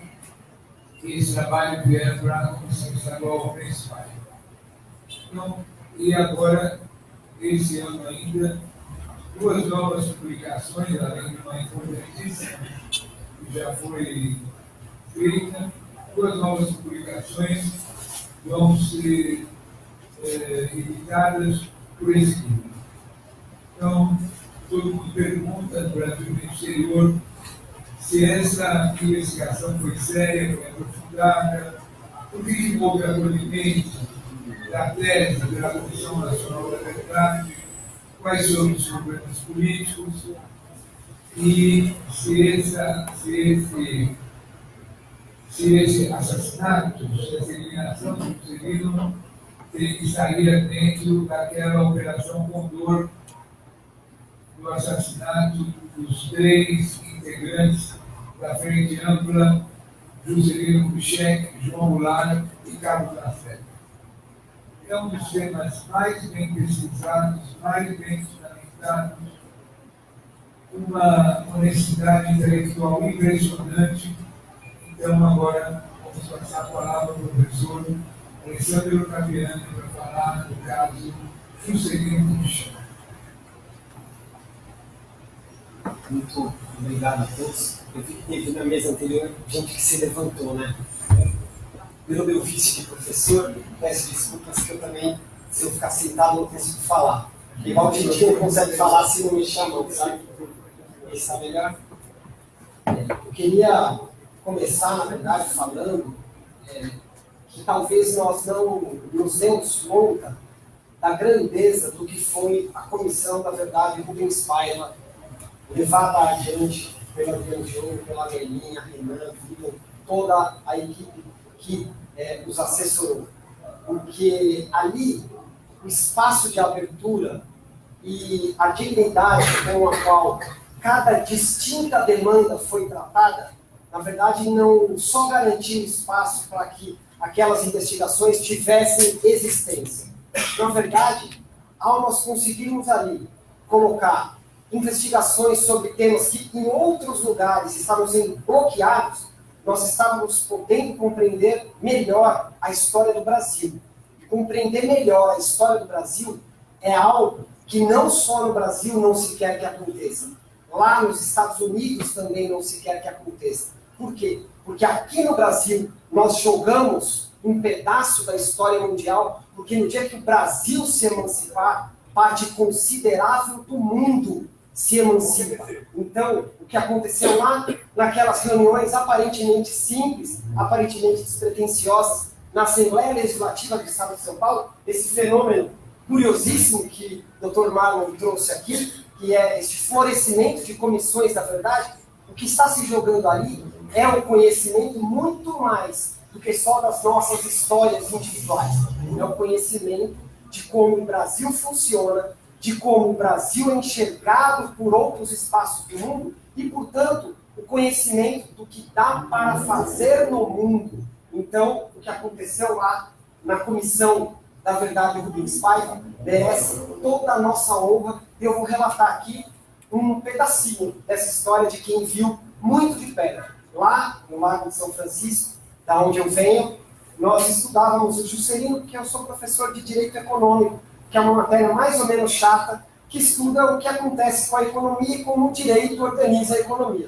Speaker 1: esse trabalho vieram para a Comissão Estadual Principal. Então, e agora, esse ano ainda, duas novas publicações, além de uma importantíssima, que já foi feita, duas novas publicações vão ser editadas por esse livro. Então, todo mundo pergunta no Brasil e no exterior se essa investigação foi séria, foi aprofundada, por que houve acolhimento da tese da Comissão Nacional da Verdade, quais são os problemas políticos e se esse assassinato, se essa eliminação do Juscelino estaria dentro daquela operação Condor do assassinato dos três integrantes da Frente Ampla, Juscelino Kubitschek, João Goulart e Carlos Lacerda. É um dos temas mais bem pesquisados, mais bem fundamentados, uma honestidade intelectual impressionante. Então, agora, vamos passar a palavra ao professor Alessandro Taviani para falar do caso Juscelino Kubitschek.
Speaker 5: Muito obrigado a todos. Eu vi que teve na mesa anterior gente que se levantou, né? Pelo meu vício de professor, peço desculpas que eu também, se eu ficar sentado, não consigo falar. Igual o Didi não consegue falar se não me chamam, sabe? Está melhor? Eu queria começar, na verdade, falando que talvez nós não nos demos conta da grandeza do que foi a comissão da verdade Rubens Paiva, levada adiante pela Adriane, pela Melinha, Renan, Vitor, toda a equipe que nos assessorou. Porque ali, o espaço de abertura e a dignidade com a qual cada distinta demanda foi tratada, na verdade, não só garantiu espaço para que aquelas investigações tivessem existência. Na verdade, ao nós conseguirmos ali colocar investigações sobre temas que em outros lugares estavam sendo bloqueados, nós estávamos podendo compreender melhor a história do Brasil. E compreender melhor a história do Brasil é algo que não só no Brasil não se quer que aconteça. Lá nos Estados Unidos também não se quer que aconteça. Por quê? Porque aqui no Brasil nós jogamos um pedaço da história mundial, porque no dia que o Brasil se emancipar, parte considerável do mundo se emancipa. Então, o que aconteceu lá, naquelas reuniões aparentemente simples, aparentemente despretensiosas, na Assembleia Legislativa do Estado de São Paulo, esse fenômeno curiosíssimo que o Dr. Marlon trouxe aqui, que é este florescimento de comissões da verdade, o que está se jogando ali é um conhecimento muito mais do que só das nossas histórias individuais. É o conhecimento de como o Brasil funciona, de como o Brasil é enxergado por outros espaços do mundo e, portanto, o conhecimento do que dá para fazer no mundo. Então, o que aconteceu lá na Comissão da Verdade Rubens Paiva merece toda a nossa honra. E eu vou relatar aqui um pedacinho dessa história de quem viu muito de perto. Lá no Lago de São Francisco, da onde eu venho, nós estudávamos o Juscelino, porque eu sou professor de Direito Econômico, que é uma matéria mais ou menos chata, que estuda o que acontece com a economia e como o direito organiza a economia.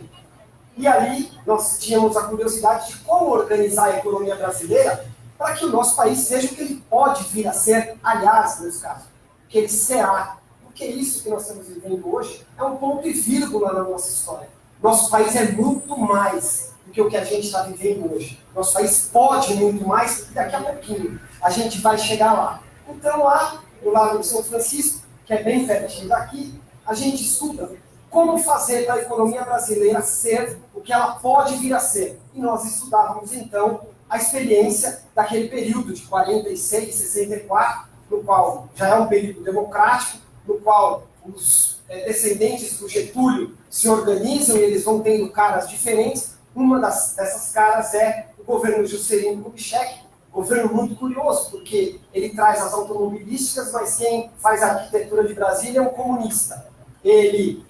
Speaker 5: E ali nós tínhamos a curiosidade de como organizar a economia brasileira para que o nosso país seja o que ele pode vir a ser, aliás, meus caros, que ele será. Porque isso que nós estamos vivendo hoje é um ponto e vírgula na nossa história. Nosso país é muito mais do que o que a gente está vivendo hoje. Nosso país pode muito mais, e daqui a pouquinho a gente vai chegar lá. Então lá, no Lago de São Francisco, que é bem pertinho daqui, a gente estuda como fazer para a economia brasileira ser o que ela pode vir a ser. E nós estudávamos, então, a experiência daquele período de 46, 64, no qual já é um período democrático, no qual os descendentes do Getúlio se organizam e eles vão tendo caras diferentes. Uma dessas caras é o governo Juscelino Kubitschek, governo muito curioso, porque ele traz as automobilísticas, mas quem faz a arquitetura de Brasília é um comunista. Ele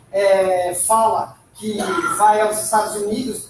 Speaker 5: fala que vai aos Estados Unidos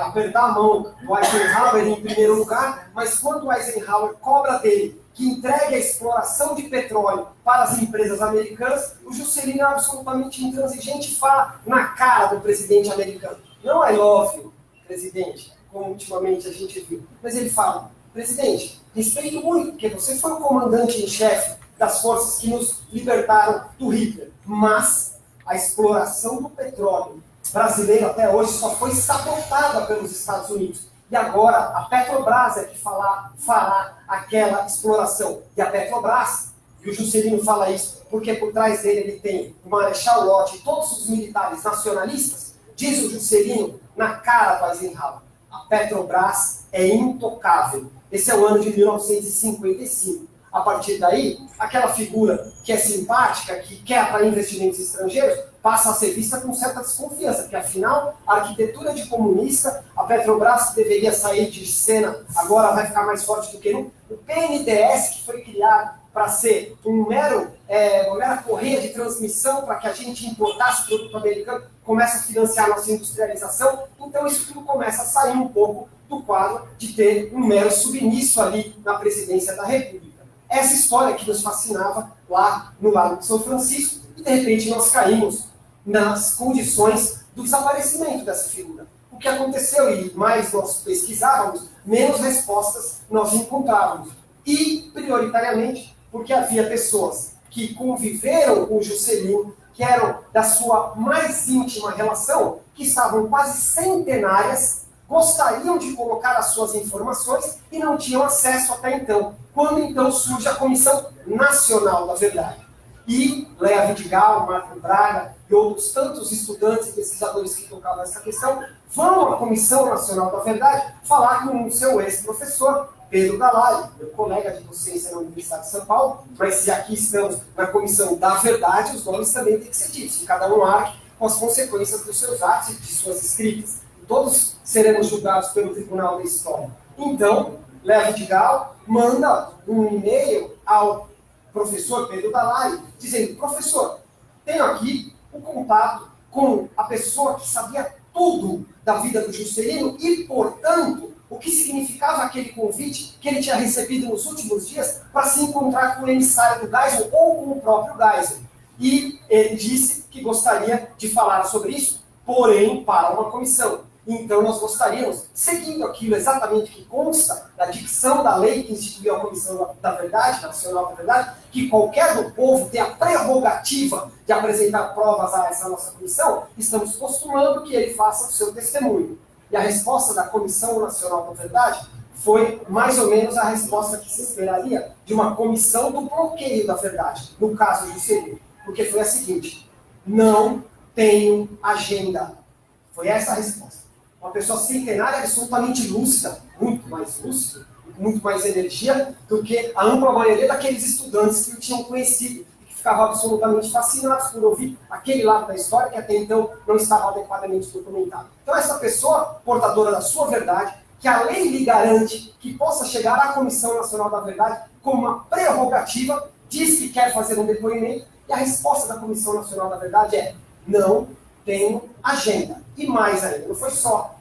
Speaker 5: apertar a mão do Eisenhower em primeiro lugar, mas quando o Eisenhower cobra dele que entregue a exploração de petróleo para as empresas americanas, o Juscelino é absolutamente intransigente e fala na cara do presidente americano. Não I love you, presidente, como ultimamente a gente viu, mas ele fala: presidente, respeito muito, porque você foi o comandante em chefe das forças que nos libertaram do Hitler, mas a exploração do petróleo brasileiro até hoje só foi sabotada pelos Estados Unidos. E agora a Petrobras é que fará aquela exploração. E a Petrobras, e o Juscelino fala isso, porque por trás dele ele tem o Marechal Lott e todos os militares nacionalistas, diz o Juscelino na cara do Eisenhower: a Petrobras é intocável. Esse é o ano de 1955. A partir daí, aquela figura que é simpática, que quer atrair investimentos estrangeiros, passa a ser vista com certa desconfiança, porque afinal, a arquitetura de comunista, a Petrobras deveria sair de cena, agora vai ficar mais forte do que nunca. O PNDES, que foi criado para ser uma mera correia de transmissão para que a gente importasse produto americano, começa a financiar a nossa industrialização, então isso tudo começa a sair um pouco do quadro de ter um mero submisso ali na presidência da República. Essa história que nos fascinava lá no Lago de São Francisco, e de repente nós caímos nas condições do desaparecimento dessa figura. O que aconteceu, e mais nós pesquisávamos, menos respostas nós encontrávamos. E, prioritariamente, porque havia pessoas que conviveram com o Juscelino, que eram da sua mais íntima relação, que estavam quase centenárias, gostariam de colocar as suas informações e não tinham acesso até então. Quando então surge a Comissão Nacional da Verdade. E Léa Vidigal, Marco Braga e outros tantos estudantes e pesquisadores que tocavam essa questão vão à Comissão Nacional da Verdade falar com o seu ex-professor, Pedro Dalari, meu colega de docência na Universidade de São Paulo, mas se aqui estamos na Comissão da Verdade, os nomes também têm que ser ditos, e cada um arque com as consequências dos seus atos e de suas escritas. Todos seremos julgados pelo Tribunal da História. Então, Léa Vidigal manda um e-mail ao professor Pedro Dalari, dizendo: professor, tenho aqui o contato com a pessoa que sabia tudo da vida do Juscelino e, portanto, o que significava aquele convite que ele tinha recebido nos últimos dias para se encontrar com o emissário do Geisel ou com o próprio Geisel. E ele disse que gostaria de falar sobre isso, porém, para uma comissão. Então, nós gostaríamos, seguindo aquilo exatamente que consta da dicção da lei que instituiu a Comissão da Verdade, Nacional da Verdade, que qualquer do povo tem a prerrogativa de apresentar provas a essa nossa comissão, estamos postulando que ele faça o seu testemunho. E a resposta da Comissão Nacional da Verdade foi mais ou menos a resposta que se esperaria de uma comissão do bloqueio da verdade, no caso do Juscelino, porque foi a seguinte: não tenho agenda. Foi essa a resposta. Uma pessoa centenária, absolutamente lúcida, muito mais lúcida, muito mais energia do que a ampla maioria daqueles estudantes que o tinham conhecido e que ficavam absolutamente fascinados por ouvir aquele lado da história que até então não estava adequadamente documentado. Então, essa pessoa, portadora da sua verdade, que a lei lhe garante que possa chegar à Comissão Nacional da Verdade com uma prerrogativa, diz que quer fazer um depoimento, e a resposta da Comissão Nacional da Verdade é: não tenho agenda. E mais ainda, não foi só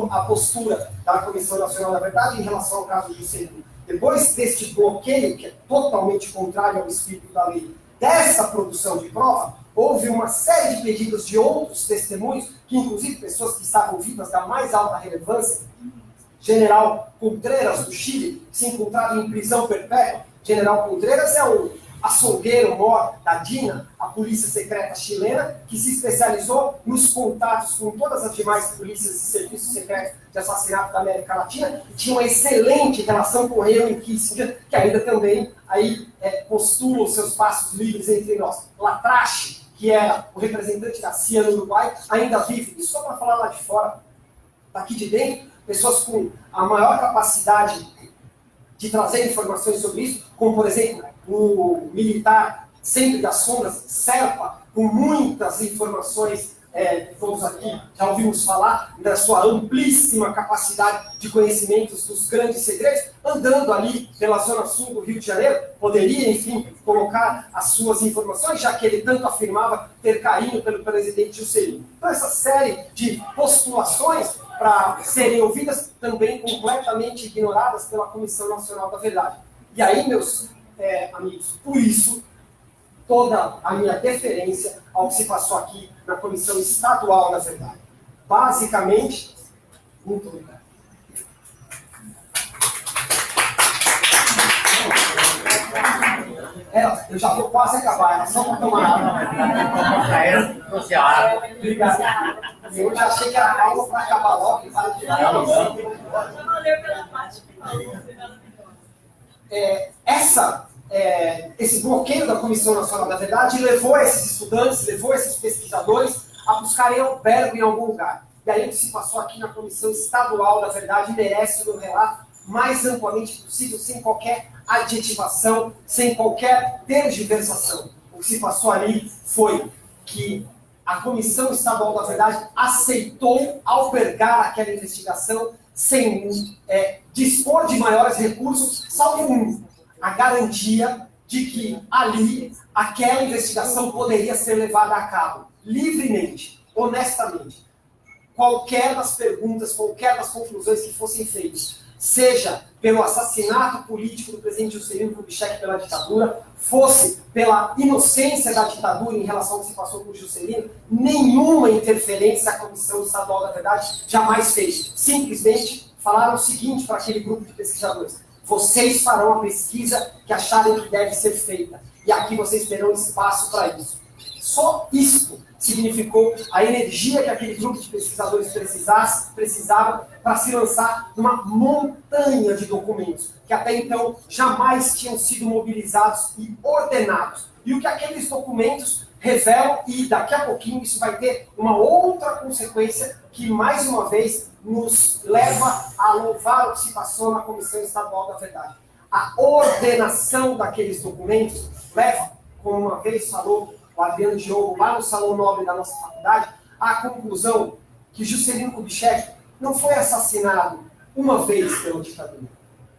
Speaker 5: a postura da Comissão Nacional da Verdade em relação ao caso do Juscelino. Depois deste bloqueio, que é totalmente contrário ao espírito da lei, dessa produção de prova, houve uma série de pedidos de outros testemunhos, que inclusive pessoas que estavam vivas da mais alta relevância, General Contreras, do Chile, se encontrava em prisão perpétua. General Contreras é o açougueiro mor da DINA, a polícia secreta chilena, que se especializou nos contatos com todas as demais polícias e serviços secretos de assassinato da América Latina, e tinha uma excelente relação com o Henry Kissinger, que ainda também aí, postula os seus passos livres entre nós. Latrache, que era o representante da CIA no Uruguai, ainda vive. Isso só para falar lá de fora. Daqui de dentro, pessoas com a maior capacidade de trazer informações sobre isso, como, por exemplo, o militar sempre das sombras, Serpa, com muitas informações, todos aqui já ouvimos falar da sua amplíssima capacidade de conhecimentos dos grandes segredos, andando ali pela zona sul do Rio de Janeiro, poderia, enfim, colocar as suas informações, já que ele tanto afirmava ter carinho pelo presidente Juscelino. Então, essa série de postulações para serem ouvidas, também completamente ignoradas pela Comissão Nacional da Verdade. E aí, meus amigos, por isso, toda a minha deferência ao que se passou aqui na Comissão Estadual da Verdade. Basicamente, muito obrigado. Eu já vou quase acabar, era só para tomar água. Obrigado. Eu já achei que era aula para acabar logo.
Speaker 6: Valeu pela parte final.
Speaker 5: Esse bloqueio da Comissão Nacional da Verdade levou esses estudantes, levou esses pesquisadores a buscarem albergue em algum lugar. E aí o que se passou aqui na Comissão Estadual da Verdade merece o meu relato mais amplamente possível, sem qualquer adjetivação, sem qualquer tergiversação. O que se passou ali foi que a Comissão Estadual da Verdade aceitou albergar aquela investigação sem dispor de maiores recursos, salvo a garantia de que ali aquela investigação poderia ser levada a cabo livremente, honestamente. Qualquer das perguntas, qualquer das conclusões que fossem feitas seja pelo assassinato político do presidente Juscelino Kubitschek pela ditadura, fosse pela inocência da ditadura em relação ao que se passou com o Juscelino, nenhuma interferência a Comissão Estadual da Verdade jamais fez. Simplesmente falaram o seguinte para aquele grupo de pesquisadores: vocês farão a pesquisa que acharem que deve ser feita, e aqui vocês terão espaço para isso. Só isto significou a energia que aquele grupo de pesquisadores precisava para se lançar numa montanha de documentos que até então jamais tinham sido mobilizados e ordenados. E o que aqueles documentos revelam, e daqui a pouquinho isso vai ter uma outra consequência que, mais uma vez, nos leva a louvar o que se passou na Comissão Estadual da Verdade. A ordenação daqueles documentos leva, como uma vez falou o Adriano Diogo lá no Salão Nobre da nossa faculdade, à conclusão que Juscelino Kubitschek não foi assassinado uma vez pela ditadura.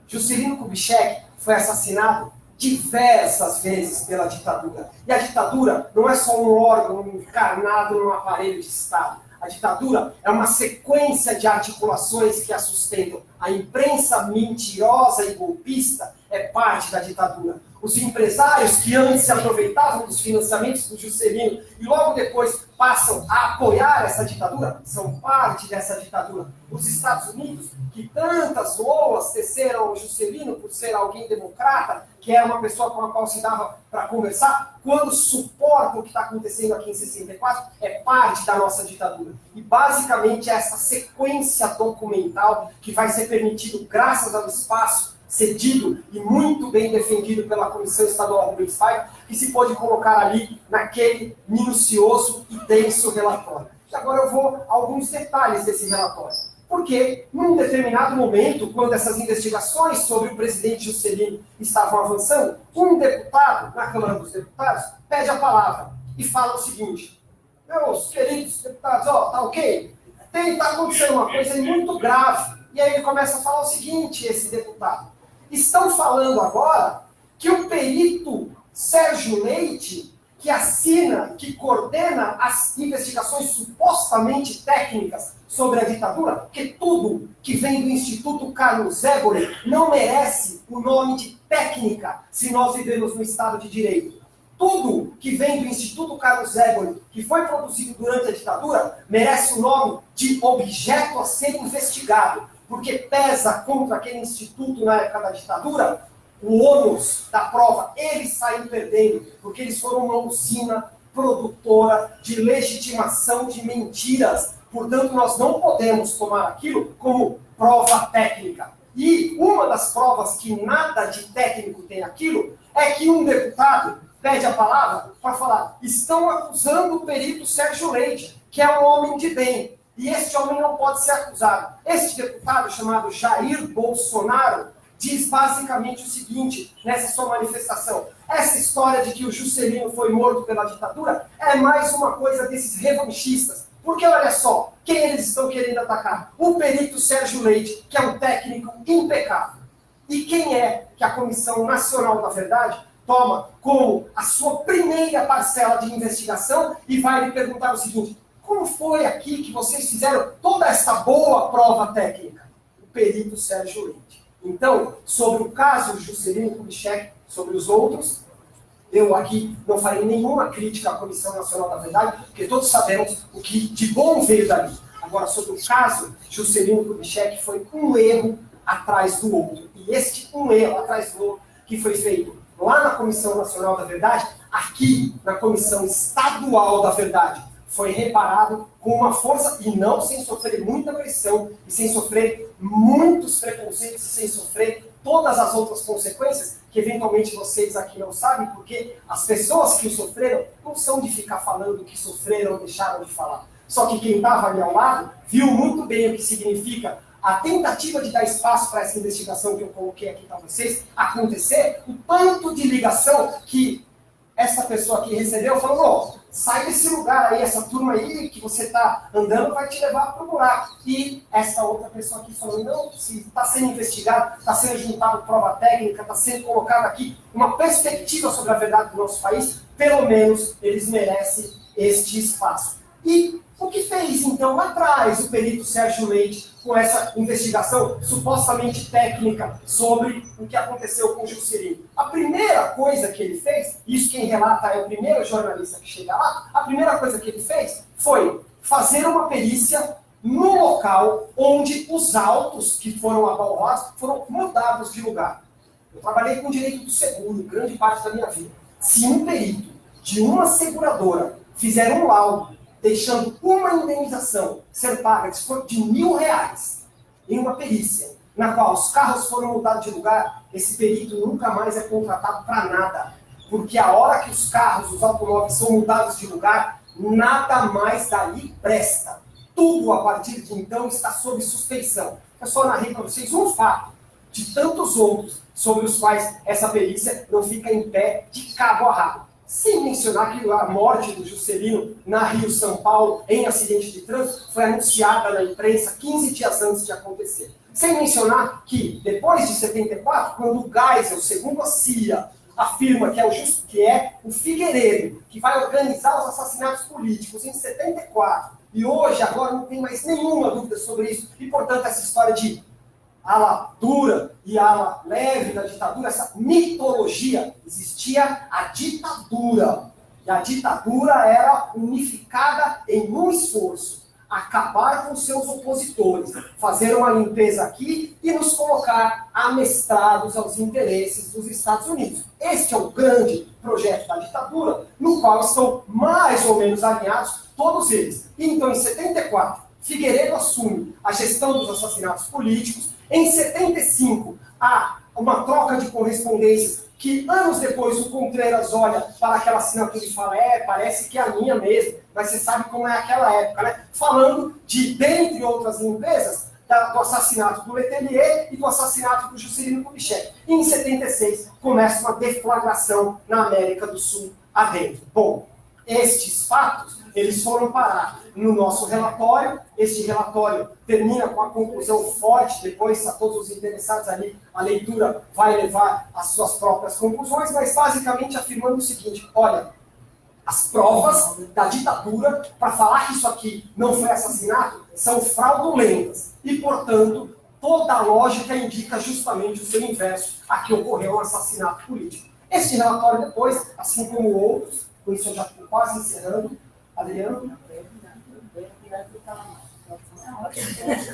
Speaker 5: Juscelino Kubitschek foi assassinado diversas vezes pela ditadura. E a ditadura não é só um órgão encarnado num aparelho de Estado. A ditadura é uma sequência de articulações que a sustentam. A imprensa mentirosa e golpista é parte da ditadura. Os empresários que antes se aproveitavam dos financiamentos do Juscelino e logo depois passam a apoiar essa ditadura, são parte dessa ditadura. Os Estados Unidos, que tantas loas teceram ao Juscelino por ser alguém democrata, que era uma pessoa com a qual se dava para conversar, quando suportam o que está acontecendo aqui em 64, é parte da nossa ditadura. E basicamente é essa sequência documental que vai ser permitido graças ao espaço cedido e muito bem defendido pela Comissão Estadual do Paiva, que se pôde colocar ali naquele minucioso e denso relatório. E agora eu vou a alguns detalhes desse relatório. Porque, num determinado momento, quando essas investigações sobre o presidente Juscelino estavam avançando, um deputado, na Câmara dos Deputados, pede a palavra e fala o seguinte: meus queridos deputados, tá ok? Está acontecendo uma coisa muito grave. E aí ele começa a falar o seguinte, esse deputado: estão falando agora que o perito Sérgio Leite, que assina, que coordena as investigações supostamente técnicas sobre a ditadura, que tudo que vem do Instituto Carlos Zéboli não merece o nome de técnica se nós vivemos no Estado de Direito. Tudo que vem do Instituto Carlos Zéboli, que foi produzido durante a ditadura, merece o nome de objeto a ser investigado, porque pesa contra aquele instituto na época da ditadura o ônus da prova. Eles saíram perdendo, porque eles foram uma usina produtora de legitimação de mentiras. Portanto, nós não podemos tomar aquilo como prova técnica. E uma das provas que nada de técnico tem aquilo é que um deputado pede a palavra para falar: estão acusando o perito Sérgio Leite, que é um homem de bem. E este homem não pode ser acusado. Este deputado, chamado Jair Bolsonaro, diz basicamente o seguinte, nessa sua manifestação: essa história de que o Juscelino foi morto pela ditadura é mais uma coisa desses revanchistas. Porque olha só, quem eles estão querendo atacar? O perito Sérgio Leite, que é um técnico impecável. E quem é que a Comissão Nacional da Verdade toma como a sua primeira parcela de investigação e vai lhe perguntar o seguinte: como foi aqui que vocês fizeram toda essa boa prova técnica? O perito Sérgio Leite. Então, sobre o caso Juscelino Kubitschek, sobre os outros, eu aqui não farei nenhuma crítica à Comissão Nacional da Verdade, porque todos sabemos o que de bom veio dali. Agora, sobre o caso Juscelino Kubitschek, foi um erro atrás do outro. E este um erro atrás do outro que foi feito lá na Comissão Nacional da Verdade, aqui na Comissão Estadual da Verdade, foi reparado com uma força e não sem sofrer muita pressão e sem sofrer muitos preconceitos e sem sofrer todas as outras consequências que eventualmente vocês aqui não sabem, porque as pessoas que o sofreram não são de ficar falando que sofreram ou deixaram de falar. Só que quem estava ali ao lado viu muito bem o que significa a tentativa de dar espaço para essa investigação que eu coloquei aqui para vocês acontecer, o tanto de ligação que essa pessoa aqui recebeu, falou: sai desse lugar aí, essa turma aí que você está andando vai te levar para o buraco. E essa outra pessoa aqui falou: não, se está sendo investigado, está sendo juntado prova técnica, está sendo colocado aqui uma perspectiva sobre a verdade do nosso país, pelo menos eles merecem este espaço. E O que fez, então, lá atrás, o perito Sérgio Leite, com essa investigação supostamente técnica sobre o que aconteceu com o Juscelino? A primeira coisa que ele fez, isso quem relata é o primeiro jornalista que chega lá, a primeira coisa que ele fez foi fazer uma perícia no local onde os autos que foram abalroados foram mudados de lugar. Eu trabalhei com direito do seguro, grande parte da minha vida. Se um perito de uma seguradora fizer um laudo deixando uma indenização ser paga, se for de R$1.000, em uma perícia, na qual os carros foram mudados de lugar, esse perito nunca mais é contratado para nada. Porque a hora que os carros, os automóveis são mudados de lugar, nada mais dali presta. Tudo, a partir de então, está sob suspeição. Eu só narrei para vocês um fato, de tantos outros, sobre os quais essa perícia não fica em pé de cabo a rabo. Sem mencionar que a morte do Juscelino na Rio-São Paulo, em acidente de trânsito, foi anunciada na imprensa 15 dias antes de acontecer. Sem mencionar que, depois de 74, quando o Geisel, segundo a CIA, afirma que é o Figueiredo, que vai organizar os assassinatos políticos em 74, e hoje, agora, não tem mais nenhuma dúvida sobre isso, e, portanto, essa história de ala dura e ala leve da ditadura, essa mitologia, existia a ditadura. E a ditadura era unificada em um esforço: acabar com seus opositores, fazer uma limpeza aqui e nos colocar amestrados aos interesses dos Estados Unidos. Este é o grande projeto da ditadura, no qual estão mais ou menos alinhados todos eles. E então, em 74, Figueiredo assume a gestão dos assassinatos políticos. Em 75, há uma troca de correspondências que, anos depois, o Contreras olha para aquela assinatura e fala: parece que é a minha mesmo, mas você sabe como é aquela época, né? Falando de, dentre outras limpezas, do assassinato do Letelier e do assassinato do Juscelino Kubitschek. E em 76, começa uma deflagração na América do Sul adentro. Bom, estes fatos, eles foram parar no nosso relatório. Este relatório termina com a conclusão forte, depois a todos os interessados ali, a leitura vai levar às suas próprias conclusões, mas basicamente afirmando o seguinte: olha, as provas da ditadura para falar que isso aqui não foi assassinato são fraudulentas e, portanto, toda a lógica indica justamente o seu inverso: aqui ocorreu um assassinato político. Este relatório depois, assim como outros, com isso eu já estou quase encerrando, Adriano?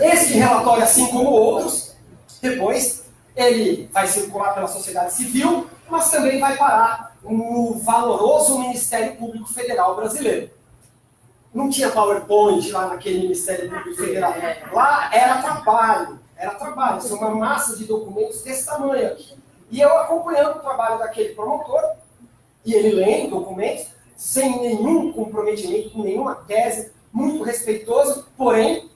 Speaker 5: Esse relatório, assim como outros, depois ele vai circular pela sociedade civil, mas também vai parar no valoroso Ministério Público Federal brasileiro. Não tinha PowerPoint lá naquele Ministério Público Federal. Lá era trabalho, isso é uma massa de documentos desse tamanho aqui. E eu acompanhando o trabalho daquele promotor, e ele lendo documentos, sem nenhum comprometimento, com nenhuma tese, muito respeitoso, porém,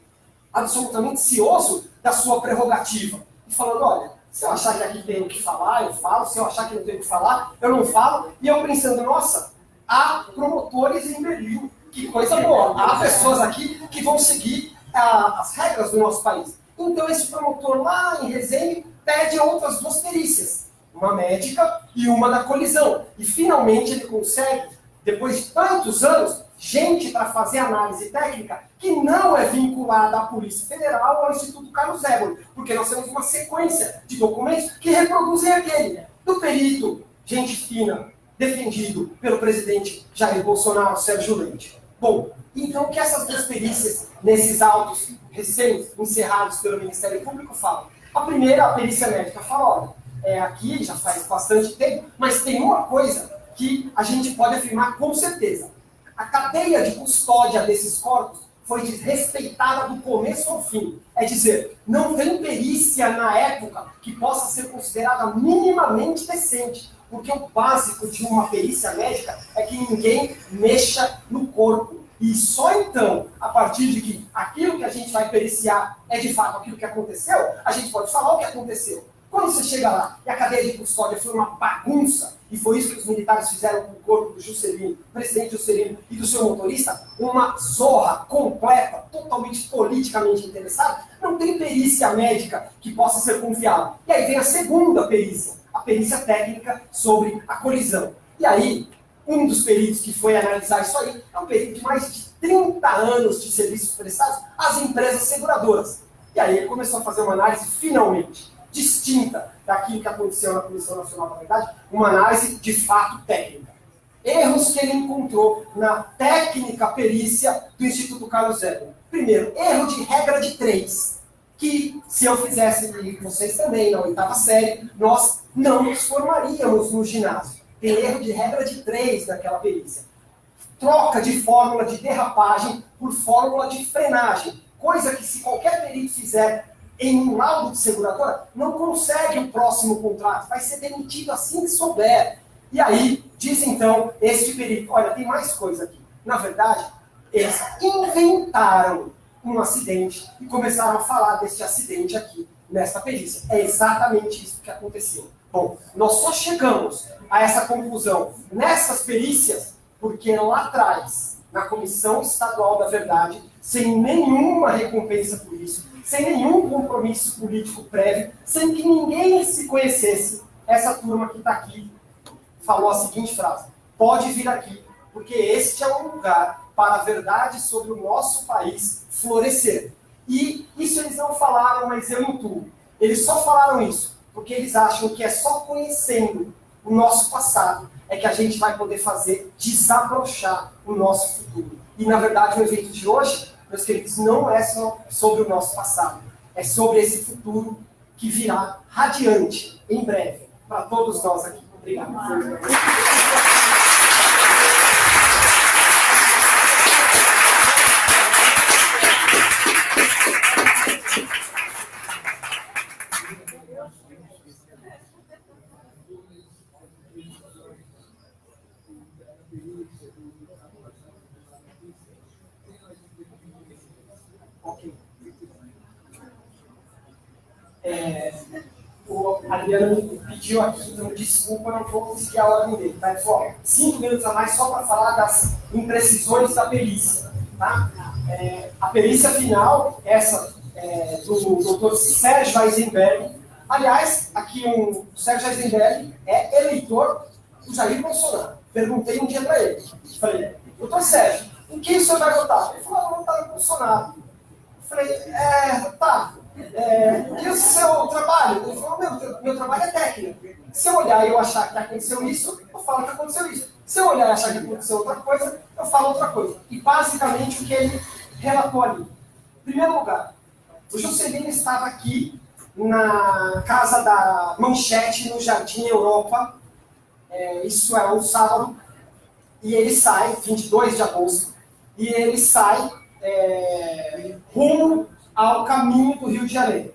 Speaker 5: absolutamente cioso da sua prerrogativa. E falando: olha, se eu achar que aqui tem o que falar, eu falo; se eu achar que não tem o que falar, eu não falo. E eu pensando: nossa, há promotores em Berlim, que coisa boa. Há pessoas aqui que vão seguir as regras do nosso país. Então esse promotor lá em Resende pede outras duas perícias, uma médica e uma da colisão. E finalmente ele consegue, depois de tantos anos, gente para fazer análise técnica que não é vinculada à Polícia Federal ou ao Instituto Carlos Éboli, porque nós temos uma sequência de documentos que reproduzem aquele do perito, gente fina, defendido pelo presidente Jair Bolsonaro, Sérgio Leite. Bom, então o que essas duas perícias, nesses autos recém-encerrados pelo Ministério Público, falam? A primeira, a perícia médica, fala: olha, aqui já faz bastante tempo, mas tem uma coisa que a gente pode afirmar com certeza: a cadeia de custódia desses corpos foi desrespeitada do começo ao fim. É dizer, não tem perícia na época que possa ser considerada minimamente decente, porque o básico de uma perícia médica é que ninguém mexa no corpo. E só então, a partir de que aquilo que a gente vai periciar é de fato aquilo que aconteceu, a gente pode falar o que aconteceu. Quando você chega lá e a cadeia de custódia foi uma bagunça, e foi isso que os militares fizeram com o corpo do Juscelino, do presidente Juscelino e do seu motorista, uma zorra completa, totalmente politicamente interessada, não tem perícia médica que possa ser confiável. E aí vem a segunda perícia, a perícia técnica sobre a colisão. E aí, um dos peritos que foi analisar isso aí é um perito de mais de 30 anos de serviços prestados às empresas seguradoras. E aí ele começou a fazer uma análise, finalmente, distinta daquilo que aconteceu na Comissão Nacional da Verdade, uma análise de fato técnica. Erros que ele encontrou na técnica perícia do Instituto Carlos Zébio. Primeiro, erro de regra de 3, que se eu fizesse, e vocês também, na 8ª série, nós não nos formaríamos no ginásio. Tem erro de regra de 3 naquela perícia. Troca de fórmula de derrapagem por fórmula de frenagem. Coisa que se qualquer perito fizer em um laudo de seguradora, não consegue o próximo contrato. Vai ser demitido assim que souber. E aí, diz então este perito, olha, tem mais coisa aqui. Na verdade, eles inventaram um acidente e começaram a falar deste acidente aqui, nesta perícia. É exatamente isso que aconteceu. Bom, nós só chegamos a essa conclusão nessas perícias porque lá atrás, na Comissão Estadual da Verdade, sem nenhuma recompensa por isso, sem nenhum compromisso político prévio, sem que ninguém se conhecesse, essa turma que está aqui falou a seguinte frase: pode vir aqui, porque este é um lugar para a verdade sobre o nosso país florescer. E isso eles não falaram, mas eu intuo. Eles só falaram isso porque eles acham que é só conhecendo o nosso passado é que a gente vai poder fazer desabrochar o nosso futuro. E, na verdade, o evento de hoje, meus queridos, não é só sobre o nosso passado. É sobre esse futuro que virá radiante, em breve, para todos nós aqui. Obrigado. O Adriano me pediu aqui, então desculpa, não vou conseguir a ordem dele, tá? Ele falou, 5 minutos a mais só para falar das imprecisões da perícia, tá? A perícia final, essa do Dr. Sérgio Eisenberg. Aliás, aqui o Sérgio Eisenberg é eleitor do Jair Bolsonaro. Perguntei um dia para ele, falei, doutor Sérgio, em quem o senhor vai votar? Ele falou, vou votar no Bolsonaro. Eu falei, tá. E o seu trabalho? Ele falou, meu trabalho é técnico. Se eu olhar e eu achar que aconteceu isso, eu falo que aconteceu isso. Se eu olhar e achar que aconteceu outra coisa, eu falo outra coisa. E basicamente o que ele relatou ali. Em primeiro lugar, o Juscelino estava aqui na casa da Manchete, no Jardim Europa. Isso é um sábado. E ele sai, 22 de agosto, e ele sai rumo ao caminho do Rio de Janeiro.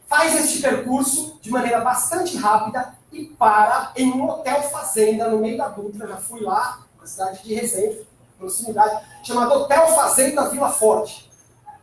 Speaker 5: Faz este percurso de maneira bastante rápida e para em um hotel fazenda no meio da Dutra. Já fui lá, na cidade de Resende, proximidade, chamado Hotel Fazenda Vila Forte,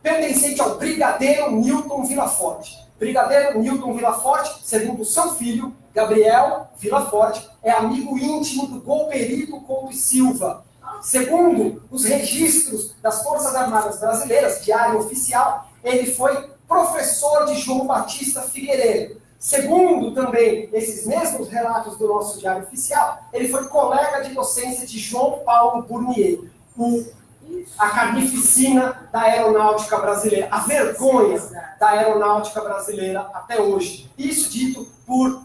Speaker 5: pertencente ao Brigadeiro Newton Vila Forte. Brigadeiro Newton Vila Forte, segundo seu filho, Gabriel Vila Forte, é amigo íntimo do golperito Couto e Silva. Segundo os registros das Forças Armadas Brasileiras, diário oficial, ele foi professor de João Batista Figueiredo. Segundo também esses mesmos relatos do nosso diário oficial, ele foi colega de docência de João Paulo Burnier, a carnificina da aeronáutica brasileira, a vergonha da aeronáutica brasileira até hoje. Isso dito por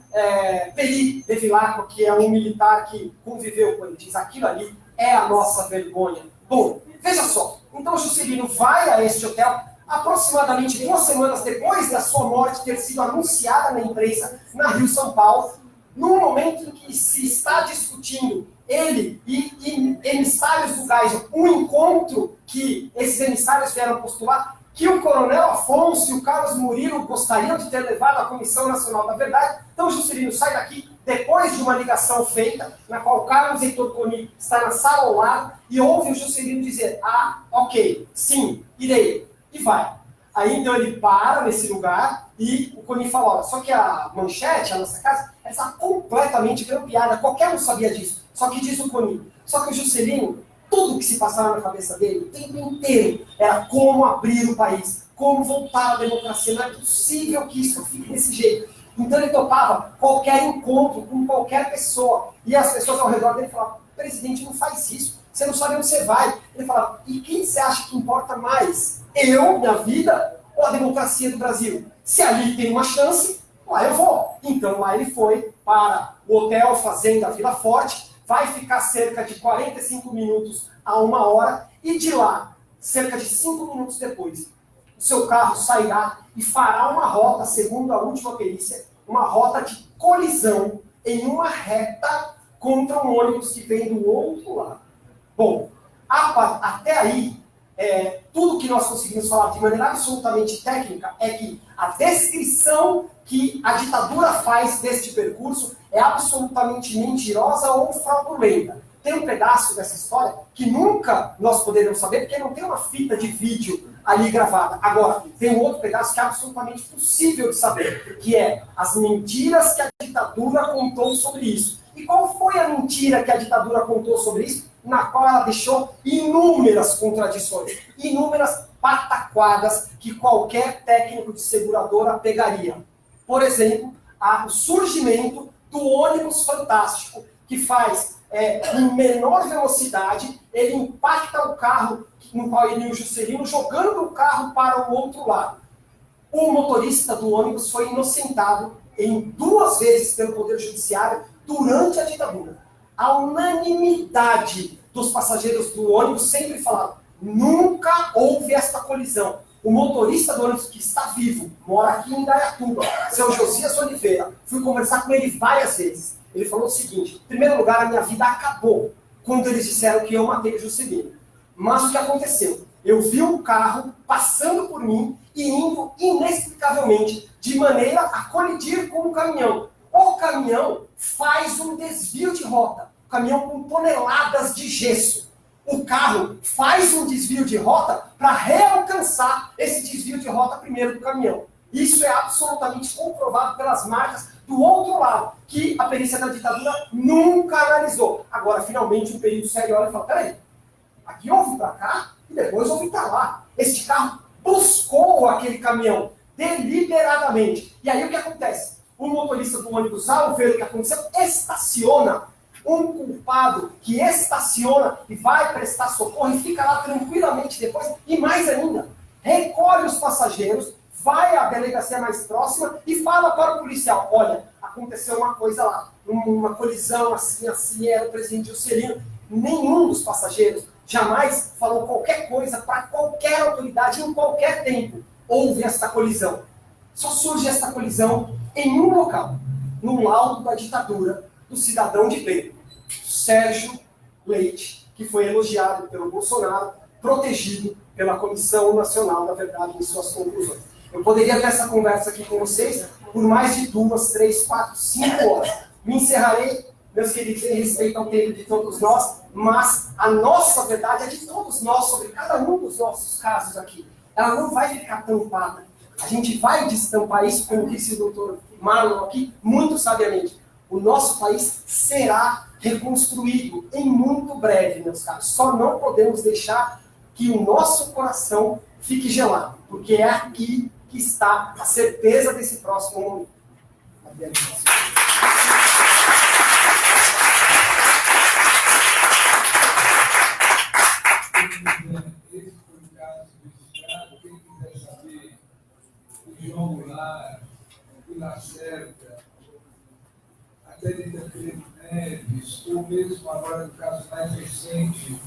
Speaker 5: Peri Bevilacqua, que é um militar que conviveu com ele, diz aquilo ali é a nossa vergonha. Bom, veja só, então Juscelino vai a este hotel aproximadamente 2 semanas depois da sua morte ter sido anunciada na imprensa na Rio São Paulo, num momento em que se está discutindo ele e emissários do Geisel, um encontro que esses emissários vieram postular, que o coronel Afonso e o Carlos Murilo gostariam de ter levado à Comissão Nacional da Verdade. Então Juscelino sai daqui depois de uma ligação feita, na qual o Carlos Heitor Coni está na sala ao lado, e ouve o Juscelino dizer, ok, sim, irei, e vai. Aí então ele para nesse lugar e o Coni fala, olha, só que a Manchete, a nossa casa, está completamente grampeada, qualquer um sabia disso, só que diz o Coni. Só que o Juscelino, tudo que se passava na cabeça dele, o tempo inteiro, era como abrir o país, como voltar à democracia, não é possível que isso fique desse jeito. Então ele topava qualquer encontro com qualquer pessoa. E as pessoas ao redor dele falavam, presidente não faz isso, você não sabe onde você vai. Ele falava, e quem você acha que importa mais? Eu, minha vida, ou a democracia do Brasil? Se ali tem uma chance, lá eu vou. Então lá ele foi para o Hotel Fazenda Vila Forte, vai ficar cerca de 45 minutos a 1 hora, e de lá, cerca de 5 minutos depois, o seu carro sairá e fará uma rota, segundo a última perícia, uma rota de colisão em uma reta contra um ônibus que vem do outro lado. Bom, até aí, tudo que nós conseguimos falar de maneira absolutamente técnica é que a descrição que a ditadura faz deste percurso é absolutamente mentirosa ou fraudulenta. Tem um pedaço dessa história que nunca nós poderemos saber, porque não tem uma fita de vídeo ali gravada. Agora, tem um outro pedaço que é absolutamente possível de saber, que é as mentiras que a ditadura contou sobre isso. E qual foi a mentira que a ditadura contou sobre isso? Na qual ela deixou inúmeras contradições, inúmeras pataquadas que qualquer técnico de seguradora pegaria. Por exemplo, o surgimento do ônibus fantástico, que faz, em menor velocidade, ele impacta o carro no qual ele e o Juscelino, jogando o carro para o outro lado. O motorista do ônibus foi inocentado em 2 vezes pelo Poder Judiciário durante a ditadura. A unanimidade dos passageiros do ônibus sempre falaram, nunca houve esta colisão. O motorista do ônibus, que está vivo, mora aqui em Indaiatuba, seu Josias Oliveira, fui conversar com ele várias vezes. Ele falou o seguinte, em primeiro lugar, a minha vida acabou quando eles disseram que eu matei o Juscelino. Mas o que aconteceu? Eu vi um carro passando por mim e indo inexplicavelmente, de maneira a colidir com o caminhão. O caminhão faz um desvio de rota. O caminhão com toneladas de gesso. O carro faz um desvio de rota para realcançar esse desvio de rota primeiro do caminhão. Isso é absolutamente comprovado pelas marcas do outro lado, que a perícia da ditadura nunca analisou. Agora, finalmente, um período sério olha e fala, peraí, aqui eu vim para cá e depois eu vim para lá. Este carro buscou aquele caminhão deliberadamente. E aí o que acontece? O motorista do ônibus, ao ver o que aconteceu, estaciona. Um culpado que estaciona e vai prestar socorro e fica lá tranquilamente depois, e mais ainda, recolhe os passageiros, vai à delegacia mais próxima e fala para o policial, olha, aconteceu uma coisa lá, uma colisão assim, era o presidente Juscelino. Nenhum dos passageiros jamais falou qualquer coisa para qualquer autoridade em qualquer tempo. Houve esta colisão. Só surge esta colisão em um local, no laudo da ditadura do cidadão de bem, Sérgio Leite, que foi elogiado pelo Bolsonaro, protegido pela Comissão Nacional da Verdade em suas conclusões. Eu poderia ter essa conversa aqui com vocês por mais de 2, 3, 4, 5 horas. Me encerrarei, meus queridos, em respeito ao tempo de todos nós, mas a nossa verdade é de todos nós, sobre cada um dos nossos casos aqui. Ela não vai ficar tampada. A gente vai destampar isso, como disse o doutor Marlon aqui, muito sabiamente. O nosso país será reconstruído em muito breve, meus caros. Só não podemos deixar que o nosso coração fique gelado, porque é aqui que está a certeza desse próximo momento.
Speaker 1: Esse foi o caso registrado. Quem quiser saber, o João Goulart, o Vila Cerca, até de Tancredo Neves, ou mesmo agora no caso mais recente,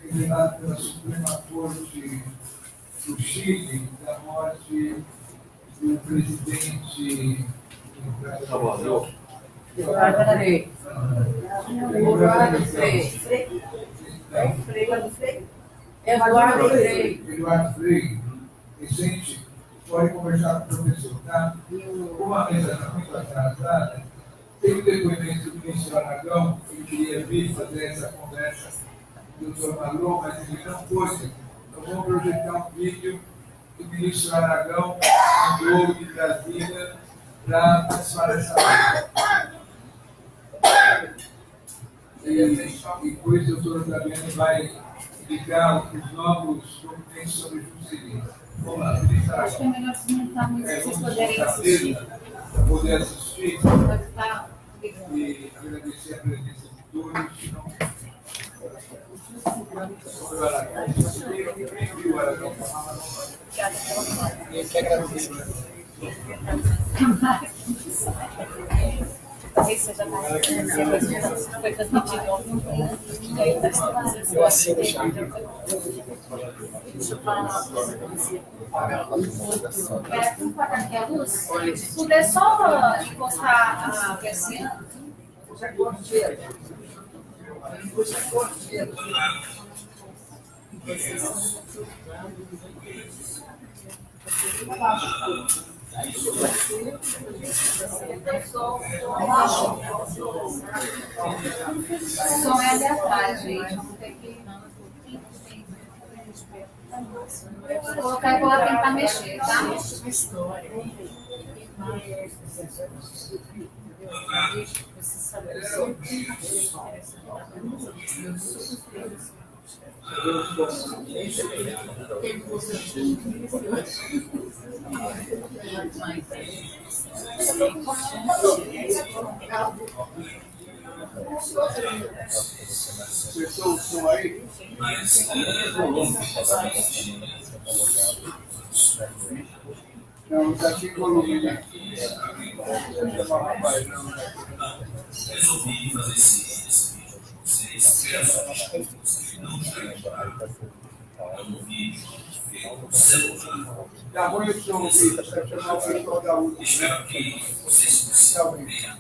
Speaker 1: revelado pela Suprema Corte do Chile, da morte do presidente
Speaker 6: Eduardo Frei. Eduardo
Speaker 1: Frei. Gente, pode conversar com o professor, tá? Uma mesa está muito atrasada. Tem um depoimento do ministro Aragão, que queria vir fazer essa conversa com o doutor Marlon, mas ele não pôde. Então vamos projetar um vídeo que o ministro Aragão mandou de Brasília para participar dessa live. E depois o doutor Otaviano vai ligar os novos documentos sobre Juscelino. Vamos lá, ministro Aragão.
Speaker 6: Acho que é melhor desmontar muito, se vocês poderem assistir.
Speaker 1: Para poder assistir
Speaker 6: Pode estar ligando.
Speaker 1: e agradecer a presença de todos.
Speaker 5: Eu que agradeço.
Speaker 6: Esse já está foi transmitido ontem.
Speaker 5: Eu assino já.
Speaker 6: Vamos pagar aqui a luz? Se puder só encostar a persiana. O som é ali atrás, gente. Vamos ter que colocar e vou tentar mexer, tá?
Speaker 4: Acertou o som aí? Não, tá aqui volume, né?
Speaker 1: Resolvi fazer esse vídeo com vocês. Peço não está preparado. É um vídeo feito no celular.
Speaker 4: Tá bom, eu sou o Vitor, para chamar o pessoal da UTA.
Speaker 1: Espero que vocês consigam ver.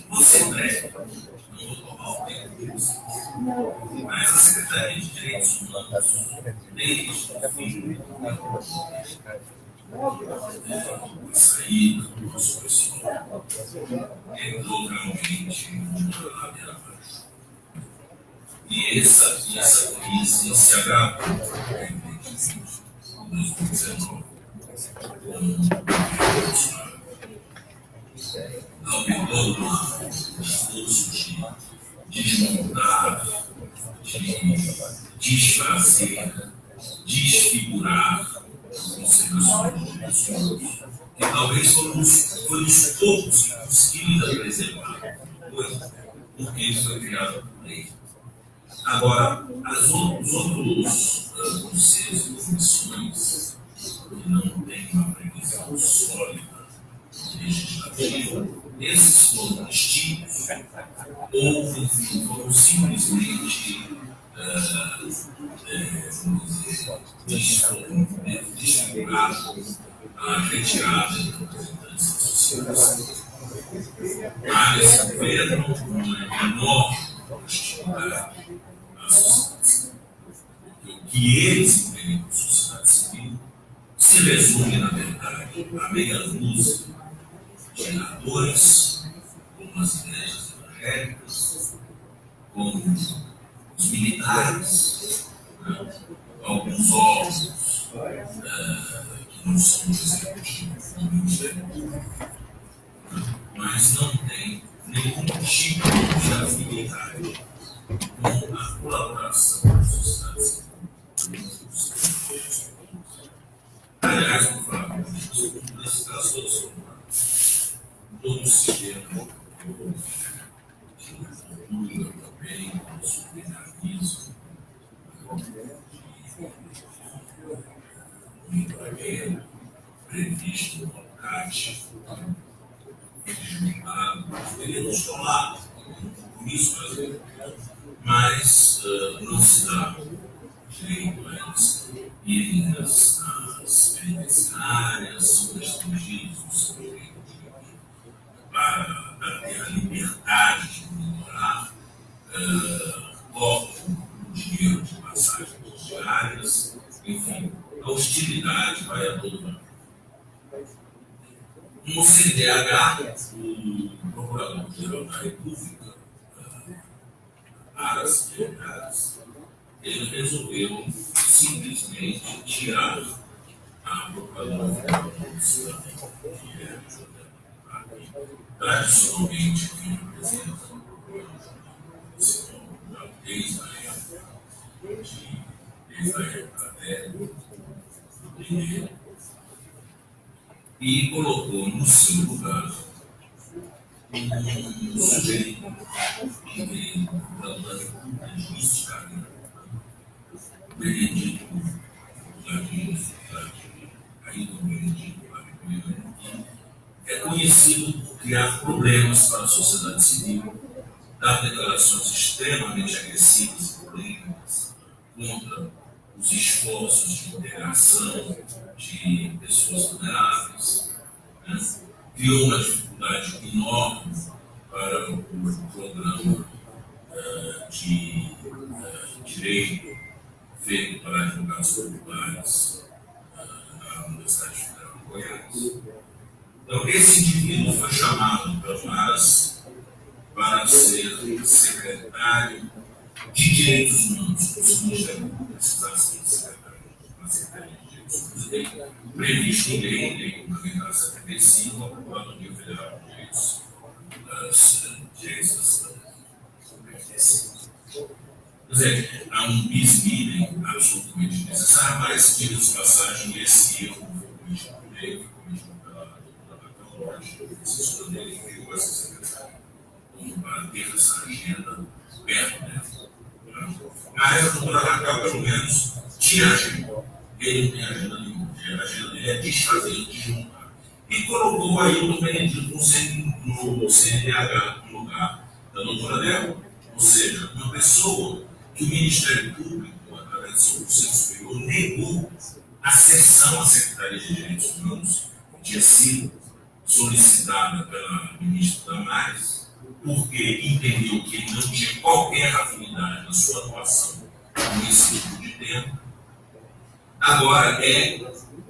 Speaker 1: Você breve, não vou tomar o tempo de vocês. Mas a Secretaria de Direitos Humanos, desde o fim, sair do nosso pessoal, entrou realmente na ladeira abaixo. E essa crise se agravou em 2019. Aumentou o esforço de desmontar, de desfazer, desfigurar os conservações que talvez foram os poucos que conseguiram preservar, porque isso foi criado por lei. Agora, os outros conselhos e comissões que não têm uma previsão sólida legislativa, esses foram extintos ou foram simplesmente desfigurados a retirada de representantes sociais. Há nesse governo uma enorme hostilidade à sociedade. O que eles entendem como sociedade civil se resume, na verdade, a meia dúzia de atores, como as igrejas evangélicas, como os militares, alguns órgãos que não são executivos do Ministério, mas não tem nenhum tipo de afinidade com a colaboração da sociedade civil. Aliás, não falo disso, nesse caso, todos são todo o sistema de cultura também, do sublinharismo, o implemento previsto no CAT, deveríamos falar por isso, mas não se dá direito a eles irem nas penitenciárias, restringidos no seu direito para ter a liberdade de monitorar, cobram o dinheiro de passagens diárias, enfim, a hostilidade vai a todo mundo. No CDH, o Procurador-Geral da República, Aras e Regadas, ele resolveu simplesmente tirar a Procuradora-Geral da Polícia, que é tradicionalmente quem representa desde a época dela, e colocou no seu lugar um sujeito que veio
Speaker 7: procurador da República de início de carreira, Benedito Jardim, Ailton Benedito Jardim, é conhecido por criar problemas para a sociedade civil, dar declarações extremamente agressivas e polêmicas contra os esforços de integração de pessoas vulneráveis, né? Criou uma dificuldade enorme para o programa de direito feito para advogados populares na Universidade Federal de Goiás. Então, esse indivíduo foi chamado pelo MAS para ser secretário de Direitos Humanos, se o Ministério Público precisasse de secretário de Direitos Humanos. Ele previsto em lei complementar 75, a Procuradoria Federal de Direitos Quer dizer, há um bis-idem absolutamente necessário, mas, diga de passagem, esse erro foi cometido por ele, foi cometido pela doutora Raquel Lorde, assessora dele, que criou essa secretária, como para ter essa agenda perto dela. Mas a doutora Raquel, pelo menos, tinha agenda. Ele não tem agenda nenhuma. A agenda dele é desfazer, desmontar. E colocou o Ailton Benedito no CNH, no lugar da doutora Débora. Ou seja, uma pessoa que o Ministério Público, através do seu Conselho Superior, negou a cessão à Secretaria de Direitos Humanos, que tinha sido solicitada pela ministra Damares, porque entendeu que ele não tinha qualquer afinidade na sua atuação com esse tipo de tema. Agora é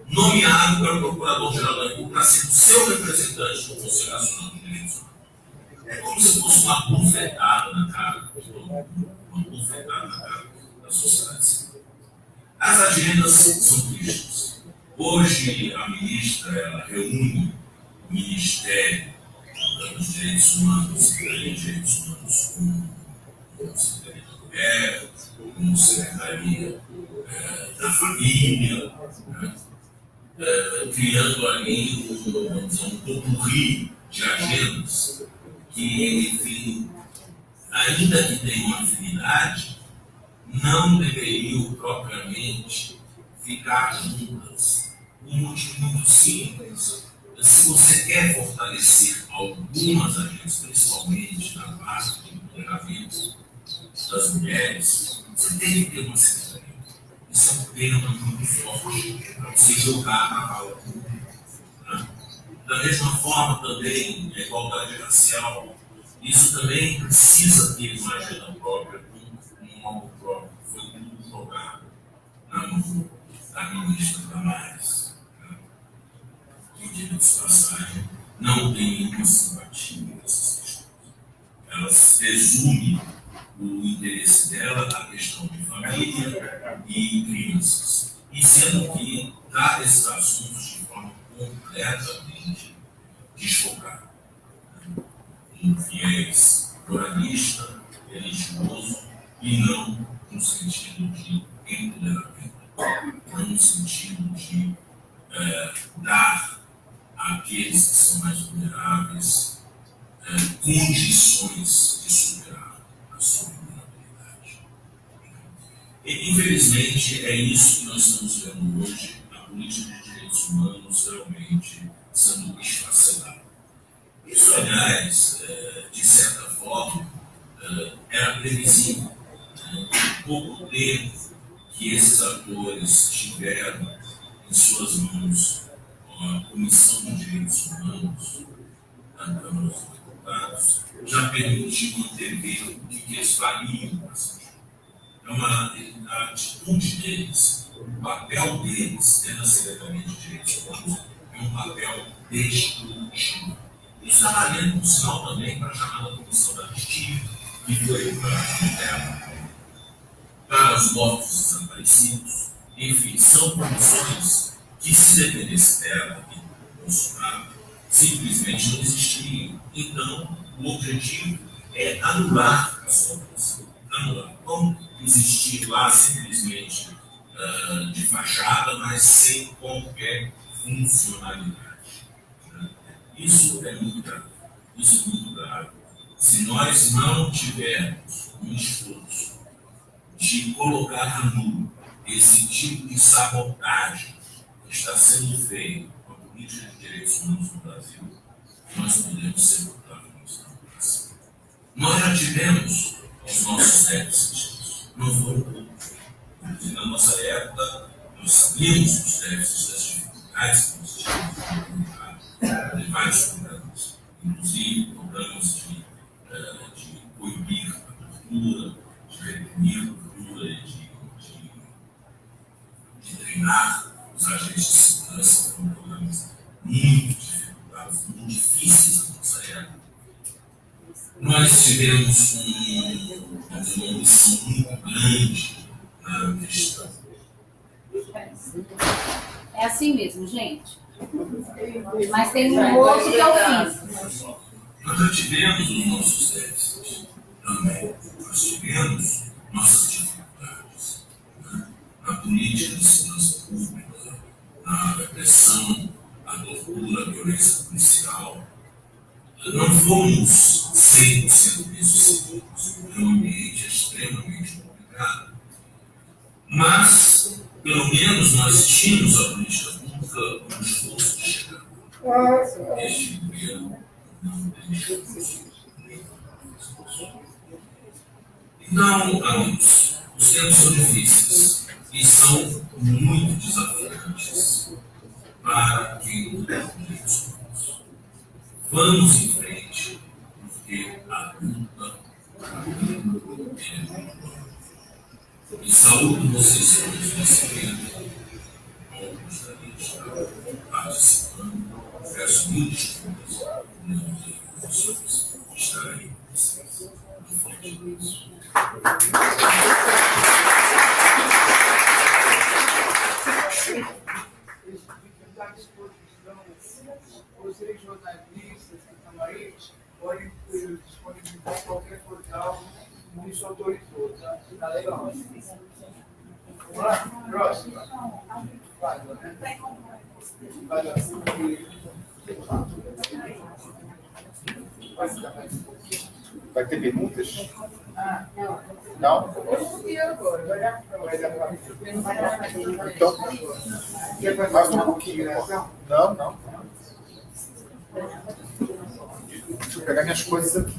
Speaker 7: nomeado para o Procurador-Geral da República para ser o seu representante no Conselho Nacional de Direitos Humanos. É como se fosse uma bufetada na cara de todo mundo, uma bufetada na cara da sociedade civil. As agendas são tristes. Hoje, a ministra ela reúne o Ministério dos Direitos Humanos e da Lei de Direitos Humanos com a Secretaria do Governo, com a Secretaria da Família, criando ali um potpourri de agendas que, enfim, ainda que tenham uma afinidade, não deveriam propriamente ficar juntas. Um motivo muito simples. Se você quer fortalecer algumas agências, principalmente na parte de empoderamento das mulheres, você tem que ter uma secretaria. Isso é um tema muito forte para você jogar na vala pública. Né? Da mesma forma, também, a igualdade racial, isso também precisa ter uma agenda própria, um algo próprio, que foi tudo jogado na mão da ministra Damares. Que, diga de passagem, não tem nenhuma simpatia nessas questões. Ela resume o interesse dela na questão de família e crianças. E sendo que trata esses assuntos de forma completamente desfocada. Um viés pluralista, religioso e não no sentido de empoderamento, não no sentido de dar àqueles que são mais vulneráveis condições de superar a sua vulnerabilidade. E, infelizmente, é isso que nós estamos vendo hoje, a política de direitos humanos realmente sendo esfacelada. Isso, aliás, de certa forma, era previsível. O pouco tempo que esses atores tiveram em suas mãos a Comissão de Direitos Humanos da Câmara dos Deputados já permitiu antever o que eles fariam com essa ajuda. É a atitude deles, o papel deles dentro da Secretaria de Direitos Humanos é um papel destrutivo. Isso está valendo, por sinal, também para a chamada Comissão da Anistia, que foi para os mortos desaparecidos. Enfim, são comissões que, se dependesse dela e do Bolsonaro, simplesmente não existiriam. Então, o objetivo é anular a sua comissão. Anular. Não existir lá simplesmente de fachada, mas sem qualquer funcionalidade. Isso é muito grave. Isso é muito grave. Se nós não tivermos um de colocar nu esse tipo de sabotagem que está sendo feito com a política de direitos humanos no Brasil, nós podemos ser protagonistas no Brasil. Nós já tivemos os nossos déficits, não foram poucos. E na nossa época, nós sabíamos os déficits das dificuldades que nós tínhamos em vários programas, inclusive programas de coibir a tortura, de reprimir a tortura e de treinar os agentes de segurança. Foram programas muito dificultados, muito difíceis na nossa época. Nós tivemos uma missão muito grande na questão.
Speaker 6: É assim mesmo, gente. Mas tem um outro que é o fim.
Speaker 7: Nós já tivemos os nossos déficits também. Nós tivemos nossas dificuldades, né? Na política de segurança pública, na repressão, à tortura, à violência policial. Não fomos 100% bem-sucedidos. É um ambiente extremamente complicado. Mas, pelo menos, nós tínhamos a política pública no esforço de chegar. Este governo não deixa de ser. Então, amigos, os tempos são difíceis e são muito desafiantes para quem luta por direitos humanos. Vamos em frente, porque a luta é. E saúdo vocês todos nesse evento. Eu gostaria de estar participando. Peço mil desculpas por não ter condições de estar aí com vocês. Um forte abraço.
Speaker 8: Vocês jornalistas que estão aí podem disponibilizar qualquer portal que isso autorizou, tá? Tá legal? Vamos lá? Próximo. Vai, né? Vai lá.
Speaker 4: Vai ter perguntas?
Speaker 8: Não.
Speaker 4: Não? Então, mais um pouquinho. Não, não. Deixa eu pegar minhas coisas aqui.